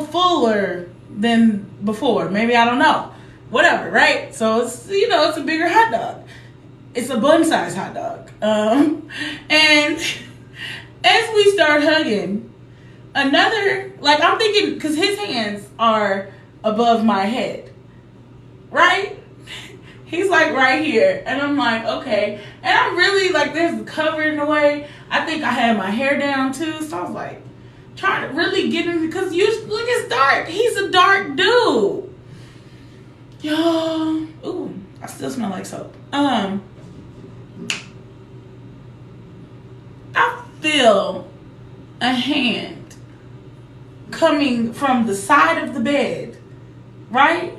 fuller than before. Maybe, I don't know. Whatever, right? So it's, you know, it's a bigger hot dog. It's a bun-sized hot dog. And as we start hugging, I'm thinking, because his hands are above my head, right? He's like right here. And I'm like, okay. And I'm really like, there's the cover in the way. I think I had my hair down too. So I was like, trying to really get in, because you look, it's dark. He's a dark dude. Y'all. Ooh, I still smell like soap. I feel a hand coming from the side of the bed, right?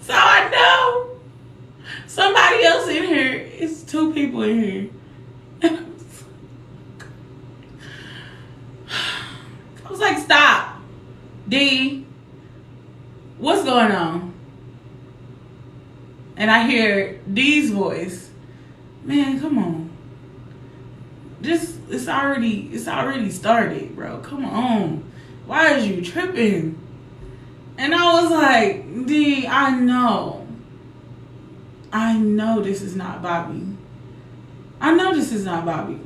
So I know somebody else in here. It's two people in here. I was like, stop. D, what's going on? And I hear D's voice. Man, come on. It's already started, bro. Come on. Why is you tripping? And I was like, D, I know this is not Bobby. I know this is not Bobby.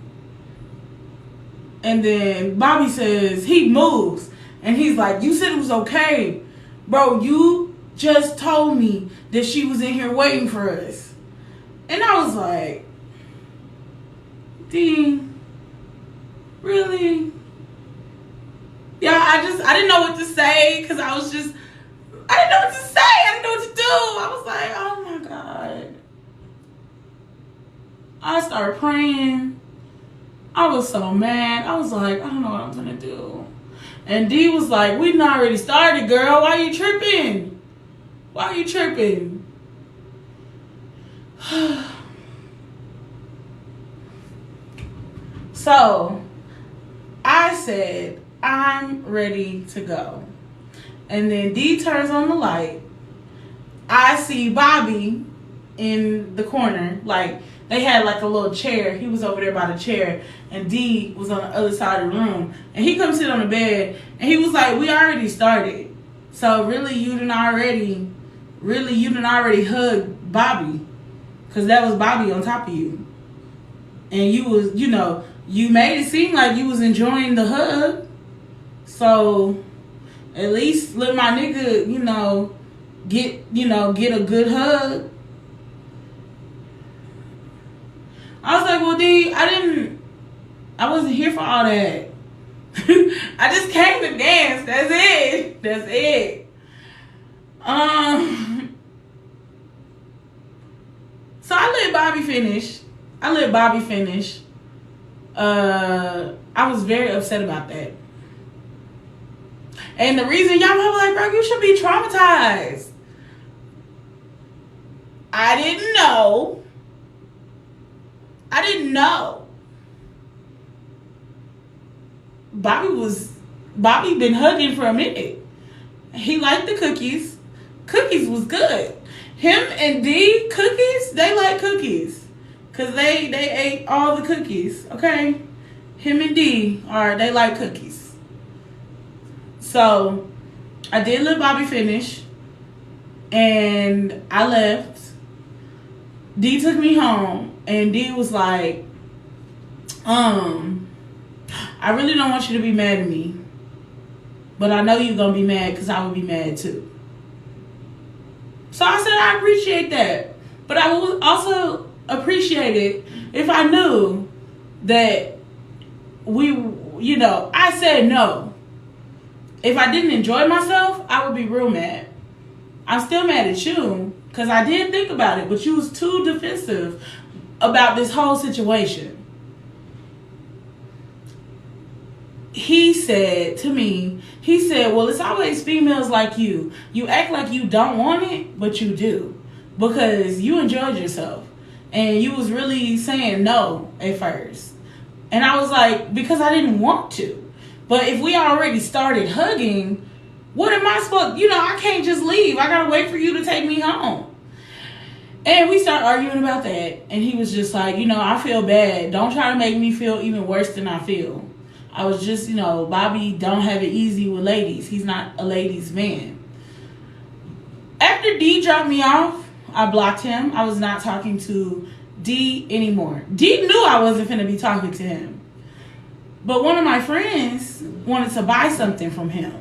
And then Bobby says, he moves. And he's like, you said it was okay. Bro, you just told me that she was in here waiting for us. And I was like, D, really? Yeah, I didn't know what to say, because I didn't know what to say. I didn't know what to do. I was like, oh my God. I started praying. I was so mad. I was like, I don't know what I'm gonna do. And D was like, we done already started, girl. Why are you tripping? Why are you tripping? So I said, I'm ready to go. And then D turns on the light. I see Bobby in the corner. Like, they had like a little chair. He was over there by the chair. And D was on the other side of the room. And he comes sit on the bed. And he was like, we already started. So really, you done already hugged Bobby. Because that was Bobby on top of you. And you was, you made it seem like you was enjoying the hug. So at least let my nigga, get a good hug. I was like, well, D, I wasn't here for all that. I just came to dance. That's it. So I let Bobby finish. I was very upset about that. And the reason y'all were like, bro, you should be traumatized. I didn't know. Bobby been hugging for a minute. He liked the cookies. Cookies was good. Him and D, cookies, they like cookies. Because they ate all the cookies, okay? Him and D, they like cookies. So, I did let Bobby finish. And I left. D took me home. And D was like, I really don't want you to be mad at me. But I know you're going to be mad because I would be mad too. So I said, I appreciate that. But I would also appreciate it if I knew that I said no. If I didn't enjoy myself, I would be real mad. I'm still mad at you because I did think about it, but you was too defensive about this whole situation. He said to me, well, it's always females like you. You act like you don't want it, but you do. Because you enjoyed yourself. And you was really saying no at first. And I was like, because I didn't want to. But if we already started hugging, what am I supposed, I can't just leave. I got to wait for you to take me home. And we started arguing about that. And he was just like, I feel bad. Don't try to make me feel even worse than I feel. I was just, Bobby don't have it easy with ladies. He's not a ladies' man. After D dropped me off, I blocked him. I was not talking to D anymore. D knew I wasn't finna be talking to him. But one of my friends wanted to buy something from him.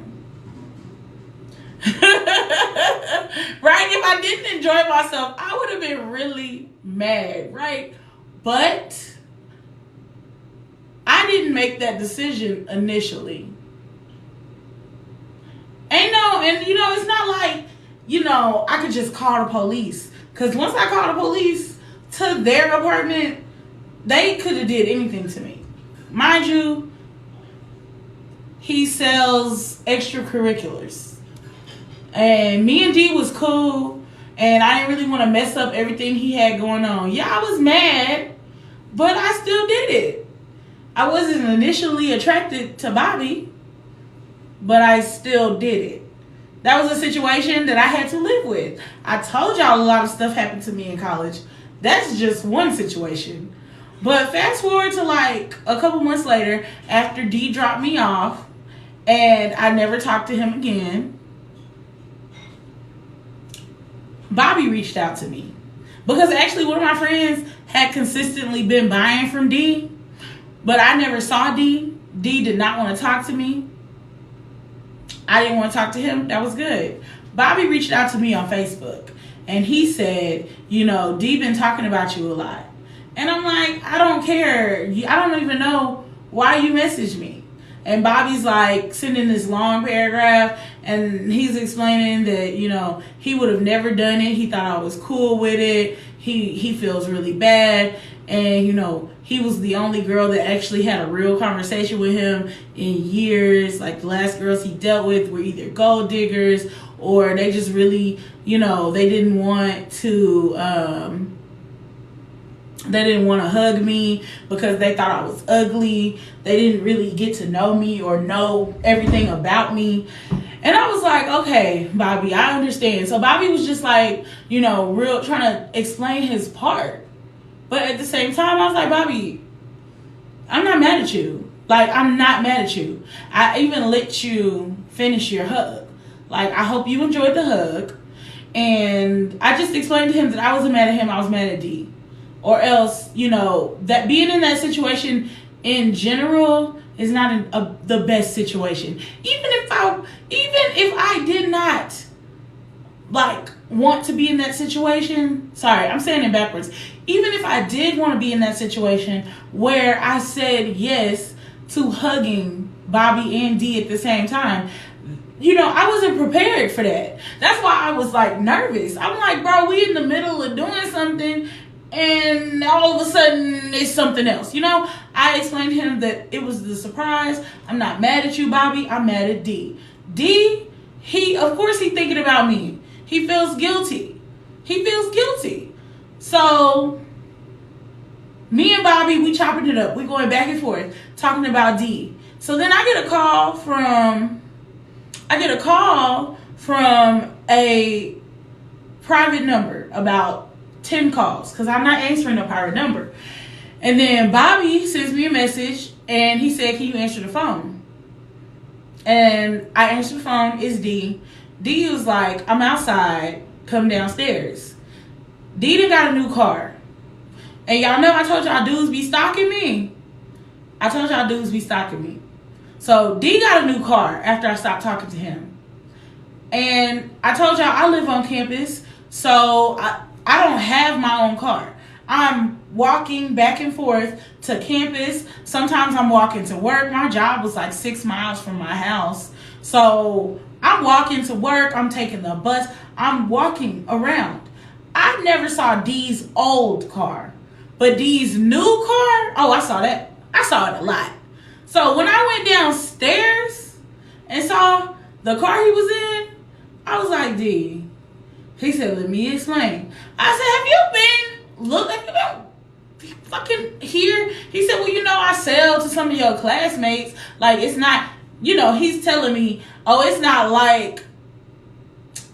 Right? If I didn't enjoy myself, I would have been really mad, right? But I didn't make that decision initially. And it's not like, I could just call the police. Because once I called the police to their apartment, they could have did anything to me. Mind you, he sells extracurriculars. And me and D was cool. And I didn't really want to mess up everything he had going on. Yeah, I was mad. But I still did it. I wasn't initially attracted to Bobby. But I still did it. That was a situation that I had to live with. I told y'all a lot of stuff happened to me in college. That's just one situation. But fast forward to like a couple months later, after D dropped me off, and I never talked to him again, Bobby reached out to me. Because actually one of my friends had consistently been buying from D, but I never saw D. D did not want to talk to me. I didn't want to talk to him. That was good. Bobby reached out to me on Facebook, and he said, D been talking about you a lot. And I'm like, I don't care. I don't even know why you messaged me. And Bobby's like sending this long paragraph, and he's explaining that, he would have never done it. He thought I was cool with it. He feels really bad. And, he was the only girl that actually had a real conversation with him in years. Like, the last girls he dealt with were either gold diggers, or they just really, they didn't want to, hug me because they thought I was ugly. They didn't really get to know me or know everything about me. And I was like, okay, Bobby, I understand. So Bobby was just like, real trying to explain his part. But at the same time, I was like, Bobby, I'm not mad at you. Like, I'm not mad at you. I even let you finish your hug. Like, I hope you enjoyed the hug. And I just explained to him that I wasn't mad at him, I was mad at D. Or else, that being in that situation in general is not the best situation. Even if I did not, want to be in that situation. Sorry, I'm saying it backwards. Even if I did want to be in that situation where I said yes to hugging Bobby and D at the same time, I wasn't prepared for that. That's why I was nervous. I'm like, bro, we in the middle of doing something, and all of a sudden it's something else. I explained to him that it was the surprise. I'm not mad at you, Bobby. I'm mad at D. D, of course he's thinking about me. He feels guilty. So me and Bobby, we chopping it up. We going back and forth talking about D. So then I get a call from a private number, about 10 calls, because I'm not answering a private number. And then Bobby sends me a message, and he said, can you answer the phone? And I answered the phone. It's D. D was like, I'm outside, come downstairs. D done got a new car. And y'all know I told y'all dudes be stalking me. So D got a new car after I stopped talking to him. And I told y'all I live on campus, so I don't have my own car. I'm walking back and forth to campus. Sometimes I'm walking to work. My job was 6 miles from my house. So I'm walking to work. I'm taking the bus. I'm walking around. I never saw D's old car. But D's new car, oh, I saw that. I saw it a lot. So when I went downstairs and saw the car he was in, I was like, D. He said, let me explain. I said, have you been fucking here? He said, well, I sell to some of your classmates. It's not, he's telling me, oh, it's not like,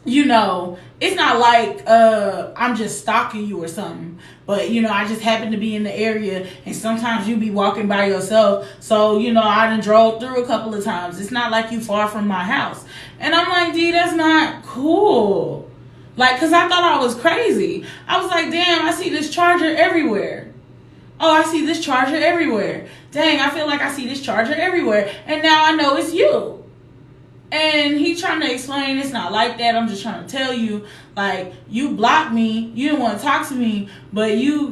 it's not like I'm just stalking you or something. But, I just happen to be in the area, and sometimes you be walking by yourself. So, I done drove through a couple of times. It's not like you far from my house. And I'm like, D, that's not cool. Because I thought I was crazy. I was like, damn, I see this charger everywhere. Oh, I see this charger everywhere. Dang, I feel like I see this charger everywhere. And now I know it's you. And he's trying to explain it's not like that. I'm just trying to tell you, like, you blocked me. You didn't want to talk to me. But you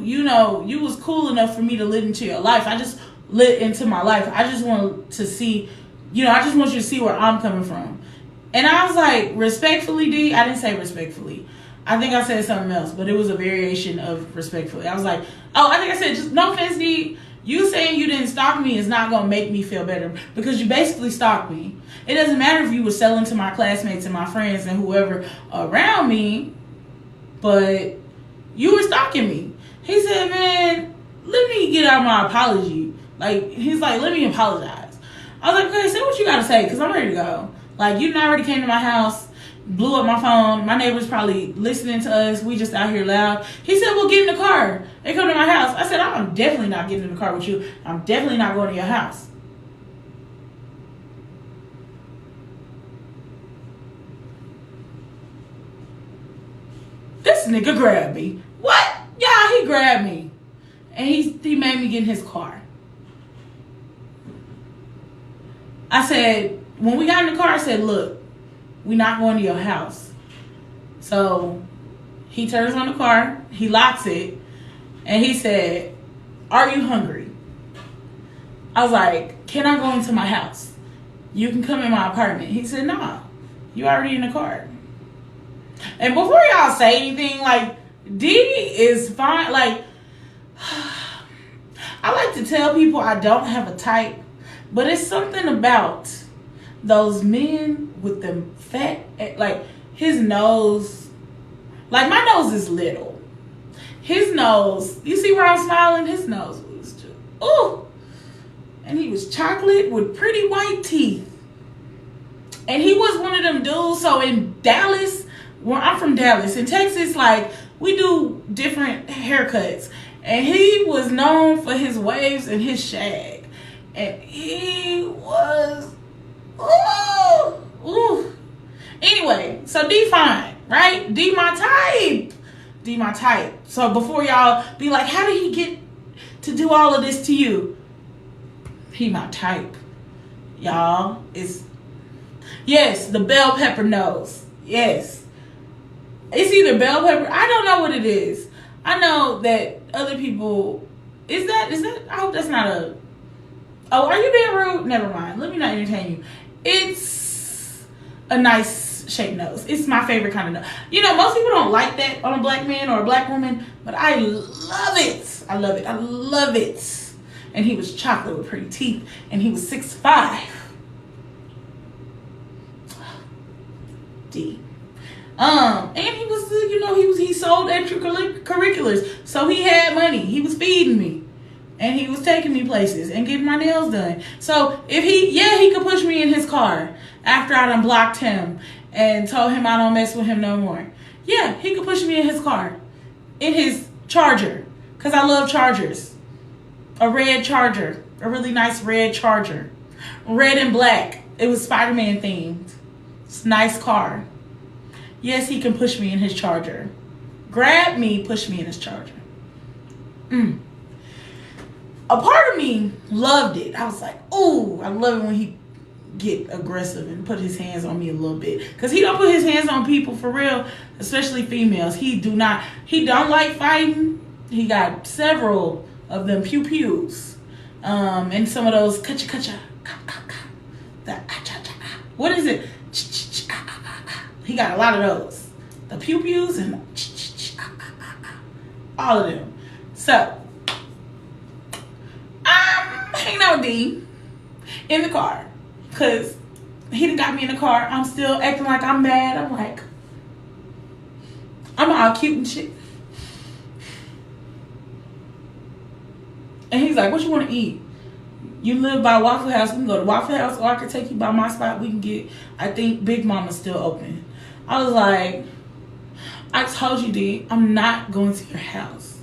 was cool enough for me to let into your life. I just lit into my life. I just want to see, I just want you to see where I'm coming from. And I was like, respectfully, D. I didn't say respectfully. I think I said something else, but it was a variation of respectfully. I was like, oh, I think I said, just no offense, D. You saying you didn't stalk me is not going to make me feel better because you basically stalked me. It doesn't matter if you were selling to my classmates and my friends and whoever around me, but you were stalking me. He said, man, let me get out my apology. Like, he's like, let me apologize. I was like, okay, say what you got to say because I'm ready to go. Like, you already came to my house, blew up my phone. My neighbor's probably listening to us. We just out here loud. He said, well, get in the car. They come to my house. I said, I'm definitely not getting in the car with you. I'm definitely not going to your house. This nigga grabbed me. What? Yeah, he grabbed me. And he made me get in his car. I said, when we got in the car, I said, look, we're not going to your house. So he turns on the car, he locks it, and he said, are you hungry? I was like, can I go into my house? You can come in my apartment. He said, nah, you already in the car. And before y'all say anything, like, D is fine. Like, I like to tell people I don't have a type, but it's something about those men with them fat, like, his nose, like, my nose is little. His nose, you see where I'm smiling? His nose was just, ooh. And he was chocolate with pretty white teeth. And he was one of them dudes, so in Dallas, where I'm from Dallas, in Texas, like, we do different haircuts. And he was known for his waves and his shag. And he was, ooh. Anyway, so D fine, right? D my type. D my type. So before y'all be like, how did he get to do all of this to you? He my type. Y'all, yes, the bell pepper nose. Yes. It's either bell pepper. I don't know what it is. I know that other people, is that, I hope that's not a, oh, are you being rude? Never mind. Let me not entertain you. It's a nice shaped nose. It's my favorite kind of nose. Most people don't like that on a black man or a black woman, but I love it. I love it. I love it. And he was chocolate with pretty teeth, and he was 6'5". D. And he was, he sold extracurriculars, so he had money. He was feeding me, and he was taking me places and getting my nails done. So if he could push me in his car after I done blocked him and told him I don't mess with him no more. Yeah, he could push me in his car, in his Charger, because I love Chargers. A red Charger, a really nice red Charger, red and black. It was Spider-Man themed. It's a nice car. Yes, he can push me in his Charger. Grab me, push me in his Charger. A part of me loved it. I was like, ooh, I love it when he get aggressive and put his hands on me a little bit. Because he don't put his hands on people for real, especially females. He don't like fighting. He got several of them pew-pews. And some of those kacha-kacha. What is it? He got a lot of those. The pew-pews and all of them. So, I'm hanging out with D in the car. Because he done got me in the car. I'm still acting like I'm mad. I'm like, I'm all cute and shit. And he's like, what you want to eat? You live by Waffle House. We can go to Waffle House, or I can take you by my spot. We can get, I think Big Mama's still open. I was like, I told you, D, I'm not going to your house.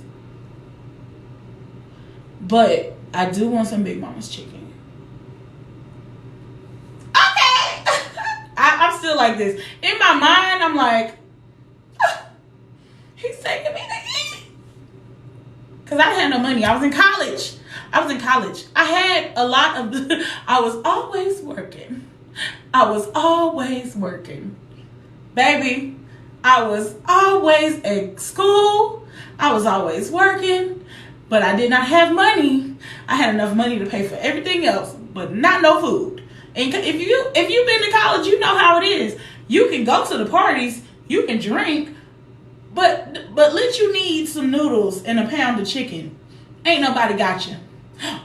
But I do want some Big Mama's chicken. Okay. I'm still like this. In my mind, I'm like, he's taking me to eat. because I had no money. I was in college. I had a lot of, I was always working. Baby, I was always at school. I was always working, but I did not have money. I had enough money to pay for everything else, but not no food. And if you've been to college, you know how it is. You can go to the parties, you can drink, but let you need some noodles and a pound of chicken. Ain't nobody got you.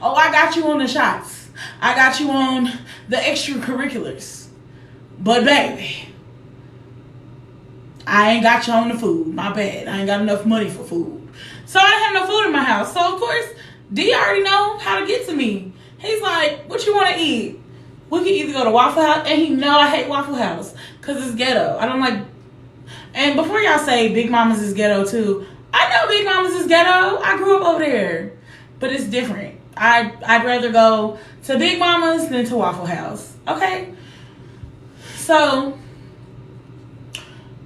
Oh, I got you on the shots. I got you on the extracurriculars. But baby, I ain't got you on the food. My bad. I ain't got enough money for food. So I didn't have no food in my house. So of course, D already know how to get to me. He's like, what you want to eat? We can either go to Waffle House, and he know I hate Waffle House because it's ghetto. I don't like. And before y'all say Big Mama's is ghetto too, I know Big Mama's is ghetto. I grew up over there, but it's different. I'd rather go to Big Mama's than to Waffle House. Okay, so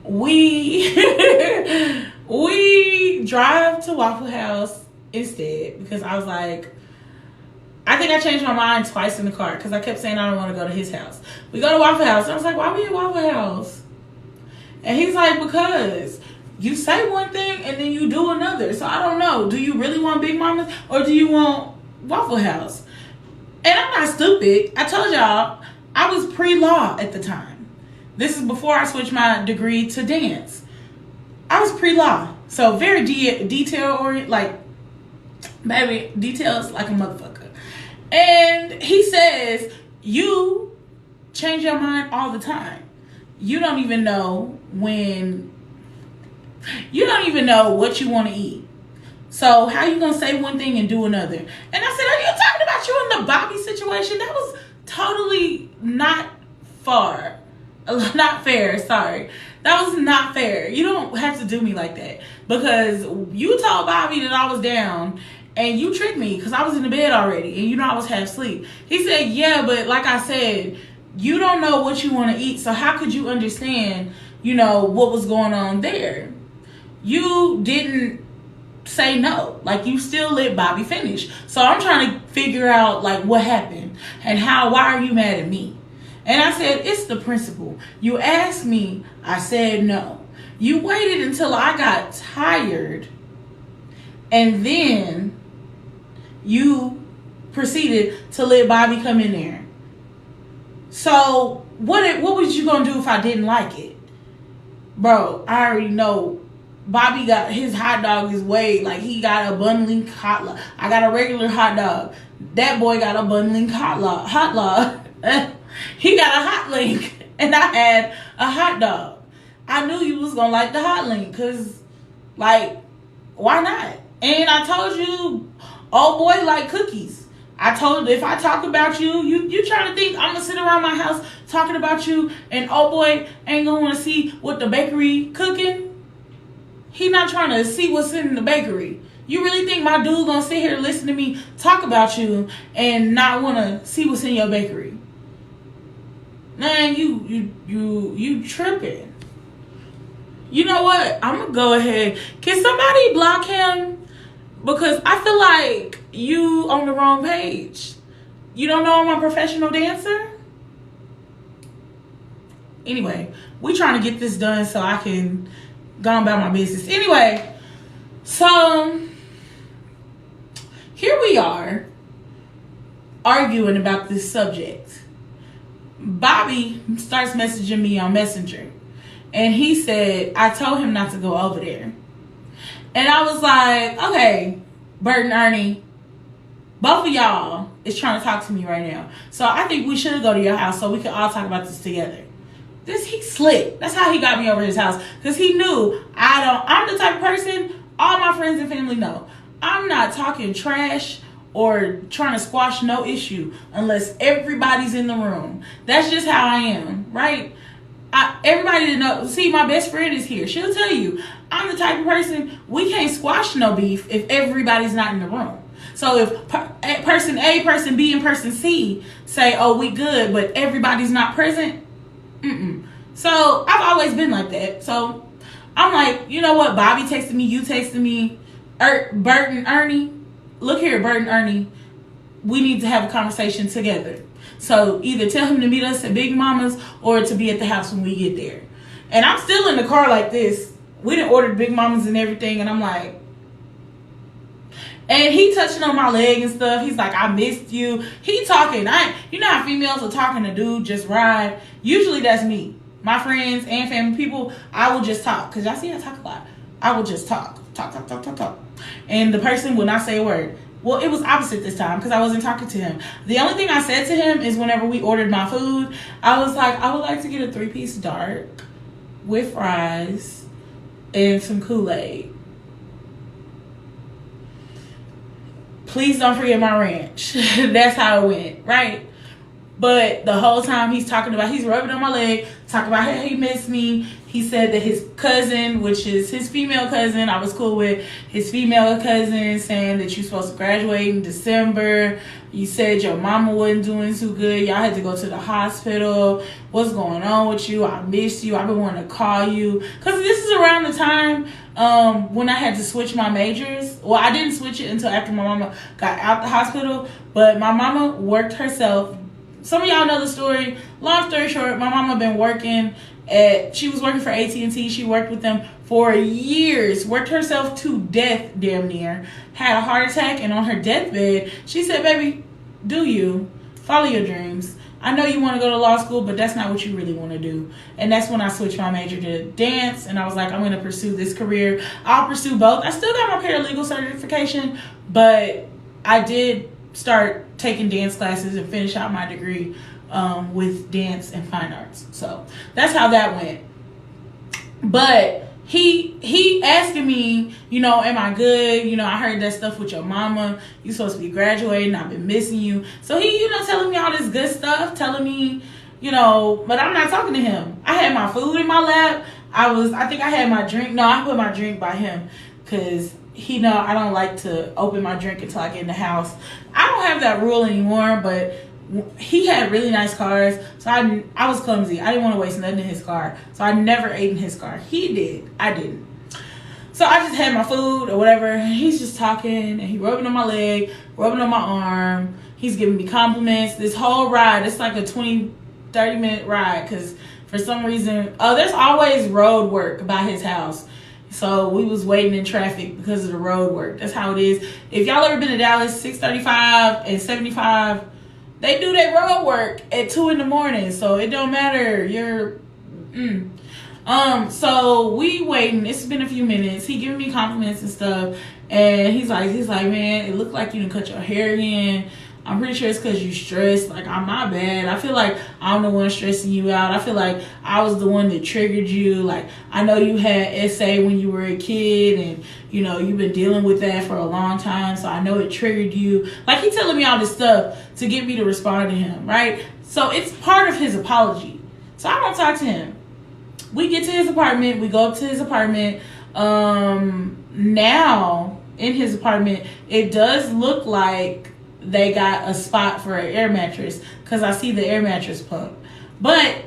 we we drive to Waffle House instead because I was like, I think I changed my mind twice in the car because I kept saying I don't want to go to his house. We go to Waffle House. I was like, why we at Waffle House? And he's like, because you say one thing and then you do another. So I don't know. Do you really want Big Mama's or do you want Waffle House? And I'm not stupid. I told y'all I was pre-law at the time. This is before I switched my degree to dance. I was pre-law. So very detail-oriented, like, baby, details like a motherfucker. And he says, you change your mind all the time. You don't even know what you want to eat. So how you going to say one thing and do another? And I said, are you talking about you in the Bobby situation? That was totally not fair. Sorry. That was not fair. You don't have to do me like that. Because you told Bobby that I was down and you tricked me because I was in the bed already and you know I was half asleep. He said, yeah, but like I said, you don't know what you want to eat. So how could you understand, what was going on there? You didn't say no. Like, you still let Bobby finish. So I'm trying to figure out, like, what happened and why are you mad at me? And I said, it's the principle. You asked me, I said no. You waited until I got tired and then you proceeded to let Bobby come in there. So what was you gonna do if I didn't like it? Bro, I already know Bobby got his hot dog is way, like, he got a Bun Link hot log. I got a regular hot dog. That boy got a Bun Link hot log. He got a hot link and I had a hot dog. I knew you was gonna like the hot link because, like, why not? And I told you, oh boy, like cookies. I told if I talk about you trying to think I'm gonna sit around my house talking about you and oh boy ain't gonna want to see what the bakery cooking? He not trying to see what's in the bakery. You really think my dude gonna sit here and listen to me talk about you and not want to see what's in your bakery? Man, you tripping. You know what? I'm gonna go ahead. Can somebody block him? Because I feel like you on the wrong page. You don't know I'm a professional dancer? Anyway, we trying to get this done so I can go on about my business. Anyway, so here we are arguing about this subject. Bobby starts messaging me on Messenger. And he said, I told him not to go over there. And I was like, okay, Bert and Ernie, both of y'all is trying to talk to me right now. So I think we should go to your house so we can all talk about this together. He slick. That's how he got me over his house. Because he knew I'm the type of person, all my friends and family know. I'm not talking trash or trying to squash no issue unless everybody's in the room. That's just how I am, right? Everybody know. See, my best friend is here. She'll tell you, I'm the type of person, we can't squash no beef if everybody's not in the room. So if person A, person B, and person C say, oh, we good, but everybody's not present, So I've always been like that. So I'm like, you know what? Bobby texted me, you texted me. Bert and Ernie, look here, Bert and Ernie, we need to have a conversation together. So either tell him to meet us at Big Mama's or to be at the house when we get there. And I'm still in the car like this. We done ordered Big Mama's and everything, and I'm like, and he touching on my leg and stuff. He's like, I missed you. He talking. You know how females are talking to dude, just ride. Usually that's me. My friends and family people, I will just talk. Because y'all see I talk a lot. I will just talk. Talk. And the person will not say a word. Well, it was opposite this time because I wasn't talking to him. The only thing I said to him is whenever we ordered my food, I was like, I would like to get a 3-piece dark with fries and some Kool-Aid. Please don't forget my ranch. That's how it went, right? But the whole time he's rubbing on my leg, talking about how he missed me. He said that his cousin, which is his female cousin, I was cool with, his female cousin saying that you're supposed to graduate in December. You said your mama wasn't doing too good. Y'all had to go to the hospital. What's going on with you? I missed you. I've been wanting to call you. Because this is around the time when I had to switch my majors. Well, I didn't switch it until after my mama got out the hospital. But my mama worked herself. Some of y'all know the story. Long story short, my mama been working she was working for AT&T. She worked with them for years. Worked herself to death, damn near. Had a heart attack, and on her deathbed, she said, baby, do you. Follow your dreams. I know you want to go to law school, but that's not what you really want to do. And that's when I switched my major to dance, and I was like, I'm going to pursue this career. I'll pursue both. I still got my paralegal certification, but I did start taking dance classes and finish out my degree with dance and fine arts. So that's how that went. But he asking me, am I good? I heard that stuff with your mama. You supposed to be graduating. I've been missing you. So he, telling me all this good stuff, telling me, but I'm not talking to him. I had my food in my lap. I think I had my drink. No, I put my drink by him because he know I don't like to open my drink until I get in the house. I don't have that rule anymore, but he had really nice cars, so I was clumsy. I didn't want to waste nothing in his car, so I never ate in his car. He did. I didn't. So I just had my food or whatever. He's just talking, and he rubbing on my leg, rubbing on my arm. He's giving me compliments. This whole ride, it's like a 20, 30-minute ride, because for some reason, there's always road work by his house. So we was waiting in traffic because of the road work. That's how it is. If y'all ever been to Dallas, 635 and 75, they do their road work at 2 in. So it don't matter. So we waiting. It's been a few minutes. He giving me compliments and stuff. And he's like, man, it looked like you didn't cut your hair again. I'm pretty sure it's because you stressed. Like, I'm not bad. I feel like I'm the one stressing you out. I feel like I was the one that triggered you. Like, I know you had SA when you were a kid, and, you've been dealing with that for a long time. So I know it triggered you. Like, he telling me all this stuff to get me to respond to him, right? So it's part of his apology. So I don't talk to him. We get to his apartment. We go up to his apartment. Now, in his apartment, it does look like they got a spot for an air mattress because I see the air mattress pump. But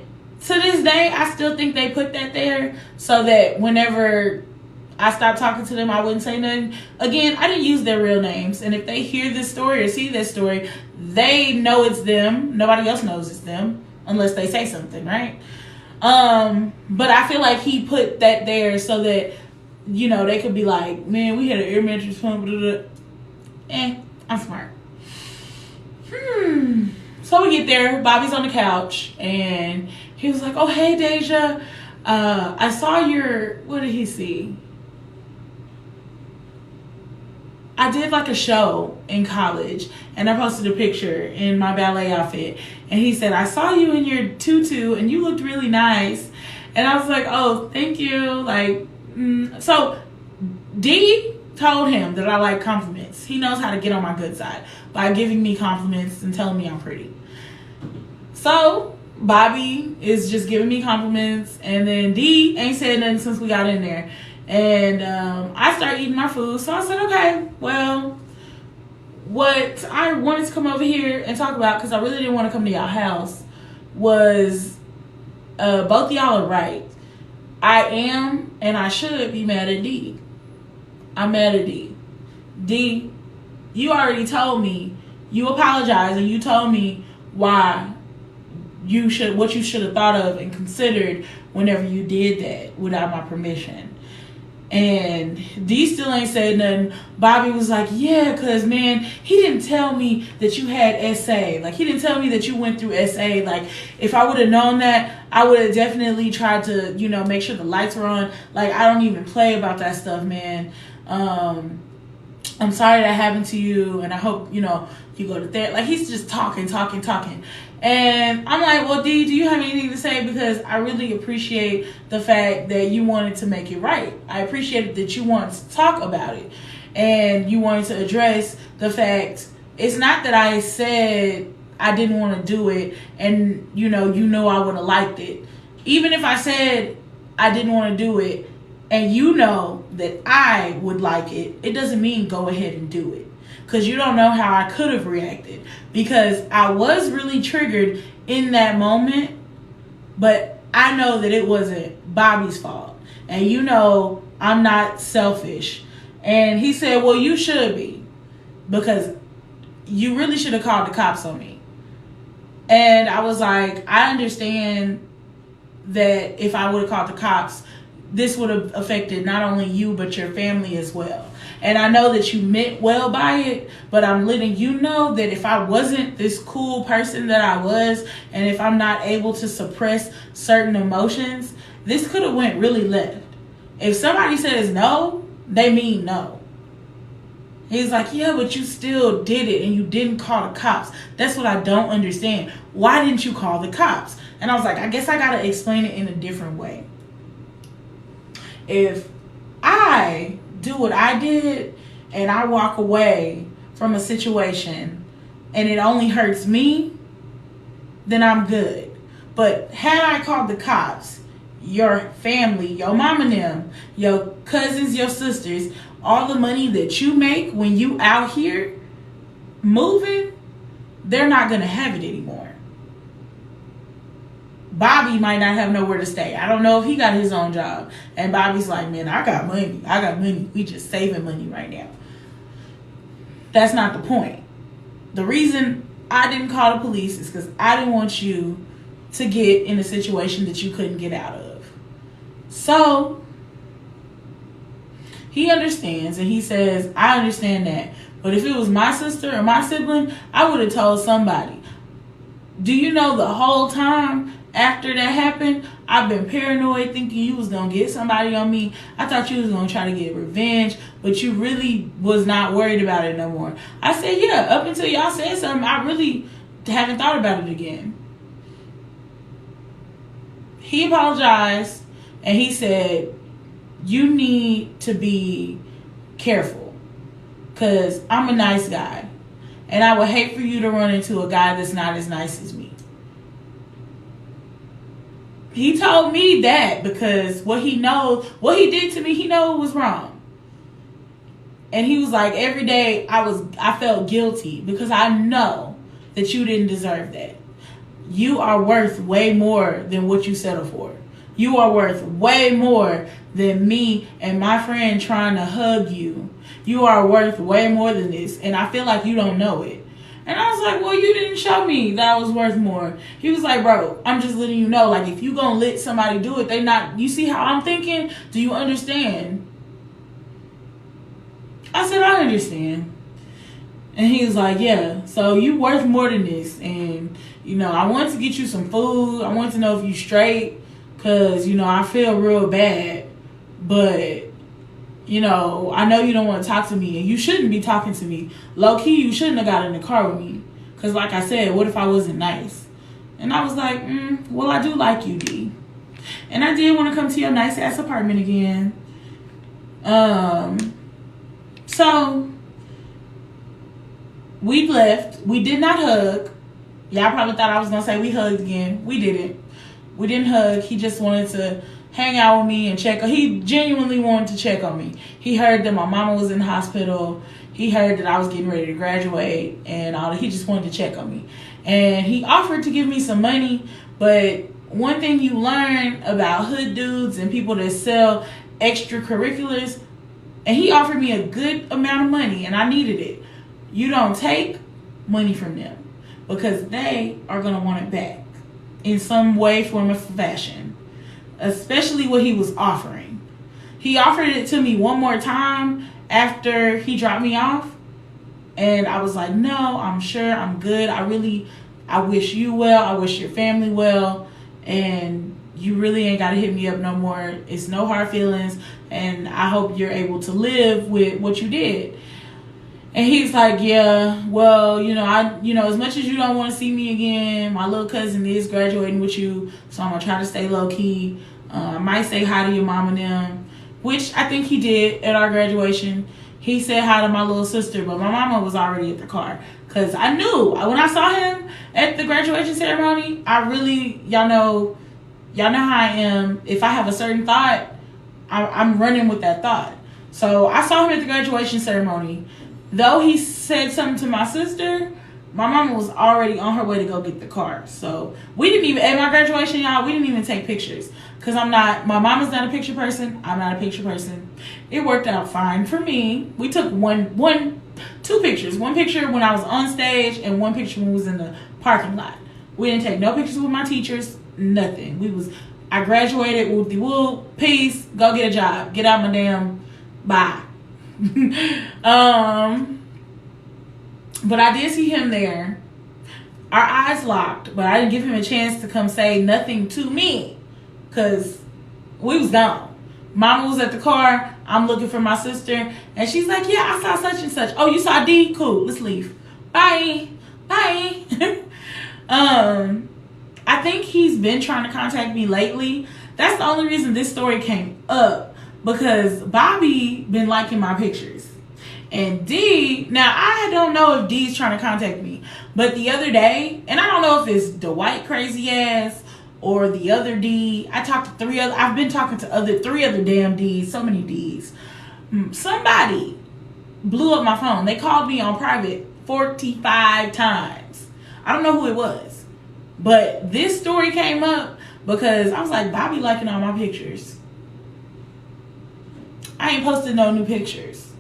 to this day, I still think they put that there so that whenever I stopped talking to them, I wouldn't say nothing. Again, I didn't use their real names. And if they hear this story or see this story, they know it's them. Nobody else knows it's them unless they say something, right? But I feel like he put that there so that, they could be like, man, we had an air mattress pump. I'm smart. So we get there. Bobby's on the couch, and he was like, "Oh, hey, Deja. I saw your." What did he see? I did like a show in college, and I posted a picture in my ballet outfit, and he said, "I saw you in your tutu, and you looked really nice." And I was like, "Oh, thank you." Like, so D told him that I like compliments. He knows how to get on my good side by giving me compliments and telling me I'm pretty. So Bobby is just giving me compliments, and then D ain't said nothing since we got in there. And I started eating my food. So I said, okay, well, what I wanted to come over here and talk about, because I really didn't want to come to y'all house, was both of y'all are right. I am and I should be mad at D. I'm mad at D. D, you already told me, you apologized and you told me why what you should have thought of and considered whenever you did that without my permission. And D still ain't said nothing. Bobby was like, yeah, because, man, he didn't tell me that you had SA. Like, he didn't tell me that you went through SA. Like, if I would have known that, I would have definitely tried to, make sure the lights were on. Like, I don't even play about that stuff, man. I'm sorry that happened to you, and I hope, you go to therapy. Like, he's just talking. And I'm like, well, D, do you have anything to say? Because I really appreciate the fact that you wanted to make it right. I appreciated that you wanted to talk about it. And you wanted to address the fact, it's not that I said I didn't want to do it and, I would have liked it. Even if I said I didn't want to do it and you know that I would like it, it doesn't mean go ahead and do it. Because you don't know how I could have reacted. Because I was really triggered in that moment. But I know that it wasn't Bobby's fault. And I'm not selfish. And he said, well, you should be. Because you really should have called the cops on me. And I was like, I understand that if I would have called the cops, this would have affected not only you, but your family as well. And I know that you meant well by it, but I'm letting you know that if I wasn't this cool person that I was, and if I'm not able to suppress certain emotions, this could have went really left. If somebody says no, they mean no. He's like, yeah, but you still did it and you didn't call the cops. That's what I don't understand. Why didn't you call the cops? And I was like, I guess I got to explain it in a different way. If I do what I did and I walk away from a situation and it only hurts me, then I'm good. But had I called the cops, your family, your mom and them, your cousins, your sisters, all the money that you make when you out here moving, they're not going to have it anymore. Bobby might not have nowhere to stay. I don't know if he got his own job. And Bobby's like, man, I got money. We just saving money right now. That's not the point. The reason I didn't call the police is because I didn't want you to get in a situation that you couldn't get out of. So he understands and he says, I understand that. But if it was my sister or my sibling, I would have told somebody. Do you know the whole time after that happened, I've been paranoid thinking you was going to get somebody on me. I thought you was going to try to get revenge, but you really was not worried about it no more. I said, yeah, up until y'all said something, I really haven't thought about it again. He apologized and he said, you need to be careful because I'm a nice guy and I would hate for you to run into a guy that's not as nice as me. He told me that because what he did to me, he know it was wrong. And he was like, every day I felt guilty because I know that you didn't deserve that. You are worth way more than what you settle for. You are worth way more than me and my friend trying to hug you. You are worth way more than this. And I feel like you don't know it. And I was like, well, you didn't show me that I was worth more. He was like, bro, I'm just letting you know, like, if you gonna let somebody do it, you see how I'm thinking? Do you understand? I said, I understand. And he was like, yeah, so you worth more than this. And, I wanted to get you some food. I wanted to know if you straight. Because, I feel real bad. But, I know you don't want to talk to me. And you shouldn't be talking to me. Low-key, you shouldn't have got in the car with me. Because, like I said, what if I wasn't nice? And I was like, well, I do like you, D. And I did want to come to your nice-ass apartment again. So, we left. We did not hug. Y'all probably thought I was going to say we hugged again. We didn't. We didn't hug. He just wanted to hang out with me and check. He genuinely wanted to check on me. He heard that my mama was in the hospital. He heard that I was getting ready to graduate and all that. He just wanted to check on me. And he offered to give me some money. But one thing you learn about hood dudes and people that sell extracurriculars, And he offered me a good amount of money, and I needed it. You don't take money from them, because they are going to want it back in some way, form, or fashion. Especially what he was offering. He offered it to me one more time after he dropped me off. And I was like, no, I'm sure, I'm good. I wish you well. I wish your family well. And you really ain't got to hit me up no more. It's no hard feelings. And I hope you're able to live with what you did. And he's like, yeah, well, as much as you don't want to see me again, my little cousin is graduating with you. So I'm going to try to stay low key. I might say hi to your mom and them, which I think he did at our graduation. He said hi to my little sister, but my mama was already at the car. Because I knew, when I saw him at the graduation ceremony, y'all know how I am. If I have a certain thought, I'm running with that thought. So I saw him at the graduation ceremony. Though he said something to my sister, my mama was already on her way to go get the car. So we didn't even, at my graduation, y'all, we didn't even take pictures. Because my mama's not a picture person. I'm not a picture person. It worked out fine for me. We took two pictures. One picture when I was on stage and one picture when we was in the parking lot. We didn't take no pictures with my teachers, nothing. I graduated, whoop-de-whoop, peace, go get a job. Get out my damn, bye. But I did see him there. Our eyes locked, but I didn't give him a chance to come say nothing to me. Because we was gone. Mama was at the car. I'm looking for my sister. And she's like, yeah, I saw such and such. Oh, you saw D? Cool. Let's leave. Bye. Bye. I think he's been trying to contact me lately. That's the only reason this story came up. Because Bobby been liking my pictures. And D, now I don't know if D's trying to contact me. But the other day, and I don't know if it's the white crazy ass or the other D. I've been talking to three other damn D's, so many D's. Somebody blew up my phone. They called me on private 45 times. I don't know who it was. But this story came up because I was like, Bobby liking all my pictures. I ain't posted no new pictures.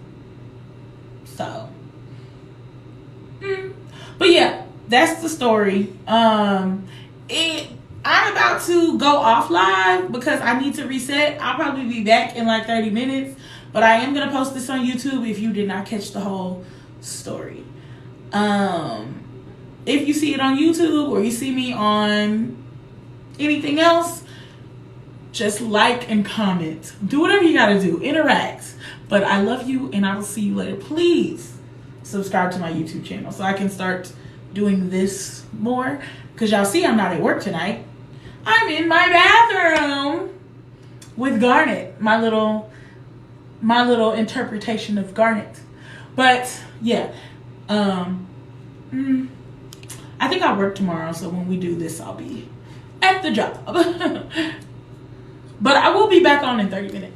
So. But yeah, that's the story. I'm about to go off live because I need to reset. I'll probably be back in like 30 minutes. But I am going to post this on YouTube if you did not catch the whole story. If you see it on YouTube or you see me on anything else, just like and comment. Do whatever you got to do. Interact. But I love you and I will see you later. Please subscribe to my YouTube channel so I can start doing this more. Because y'all see I'm not at work tonight. I'm in my bathroom with Garnet, my little interpretation of Garnet. But yeah, I think I'll work tomorrow, so when we do this, I'll be at the job. But I will be back on in 30 minutes.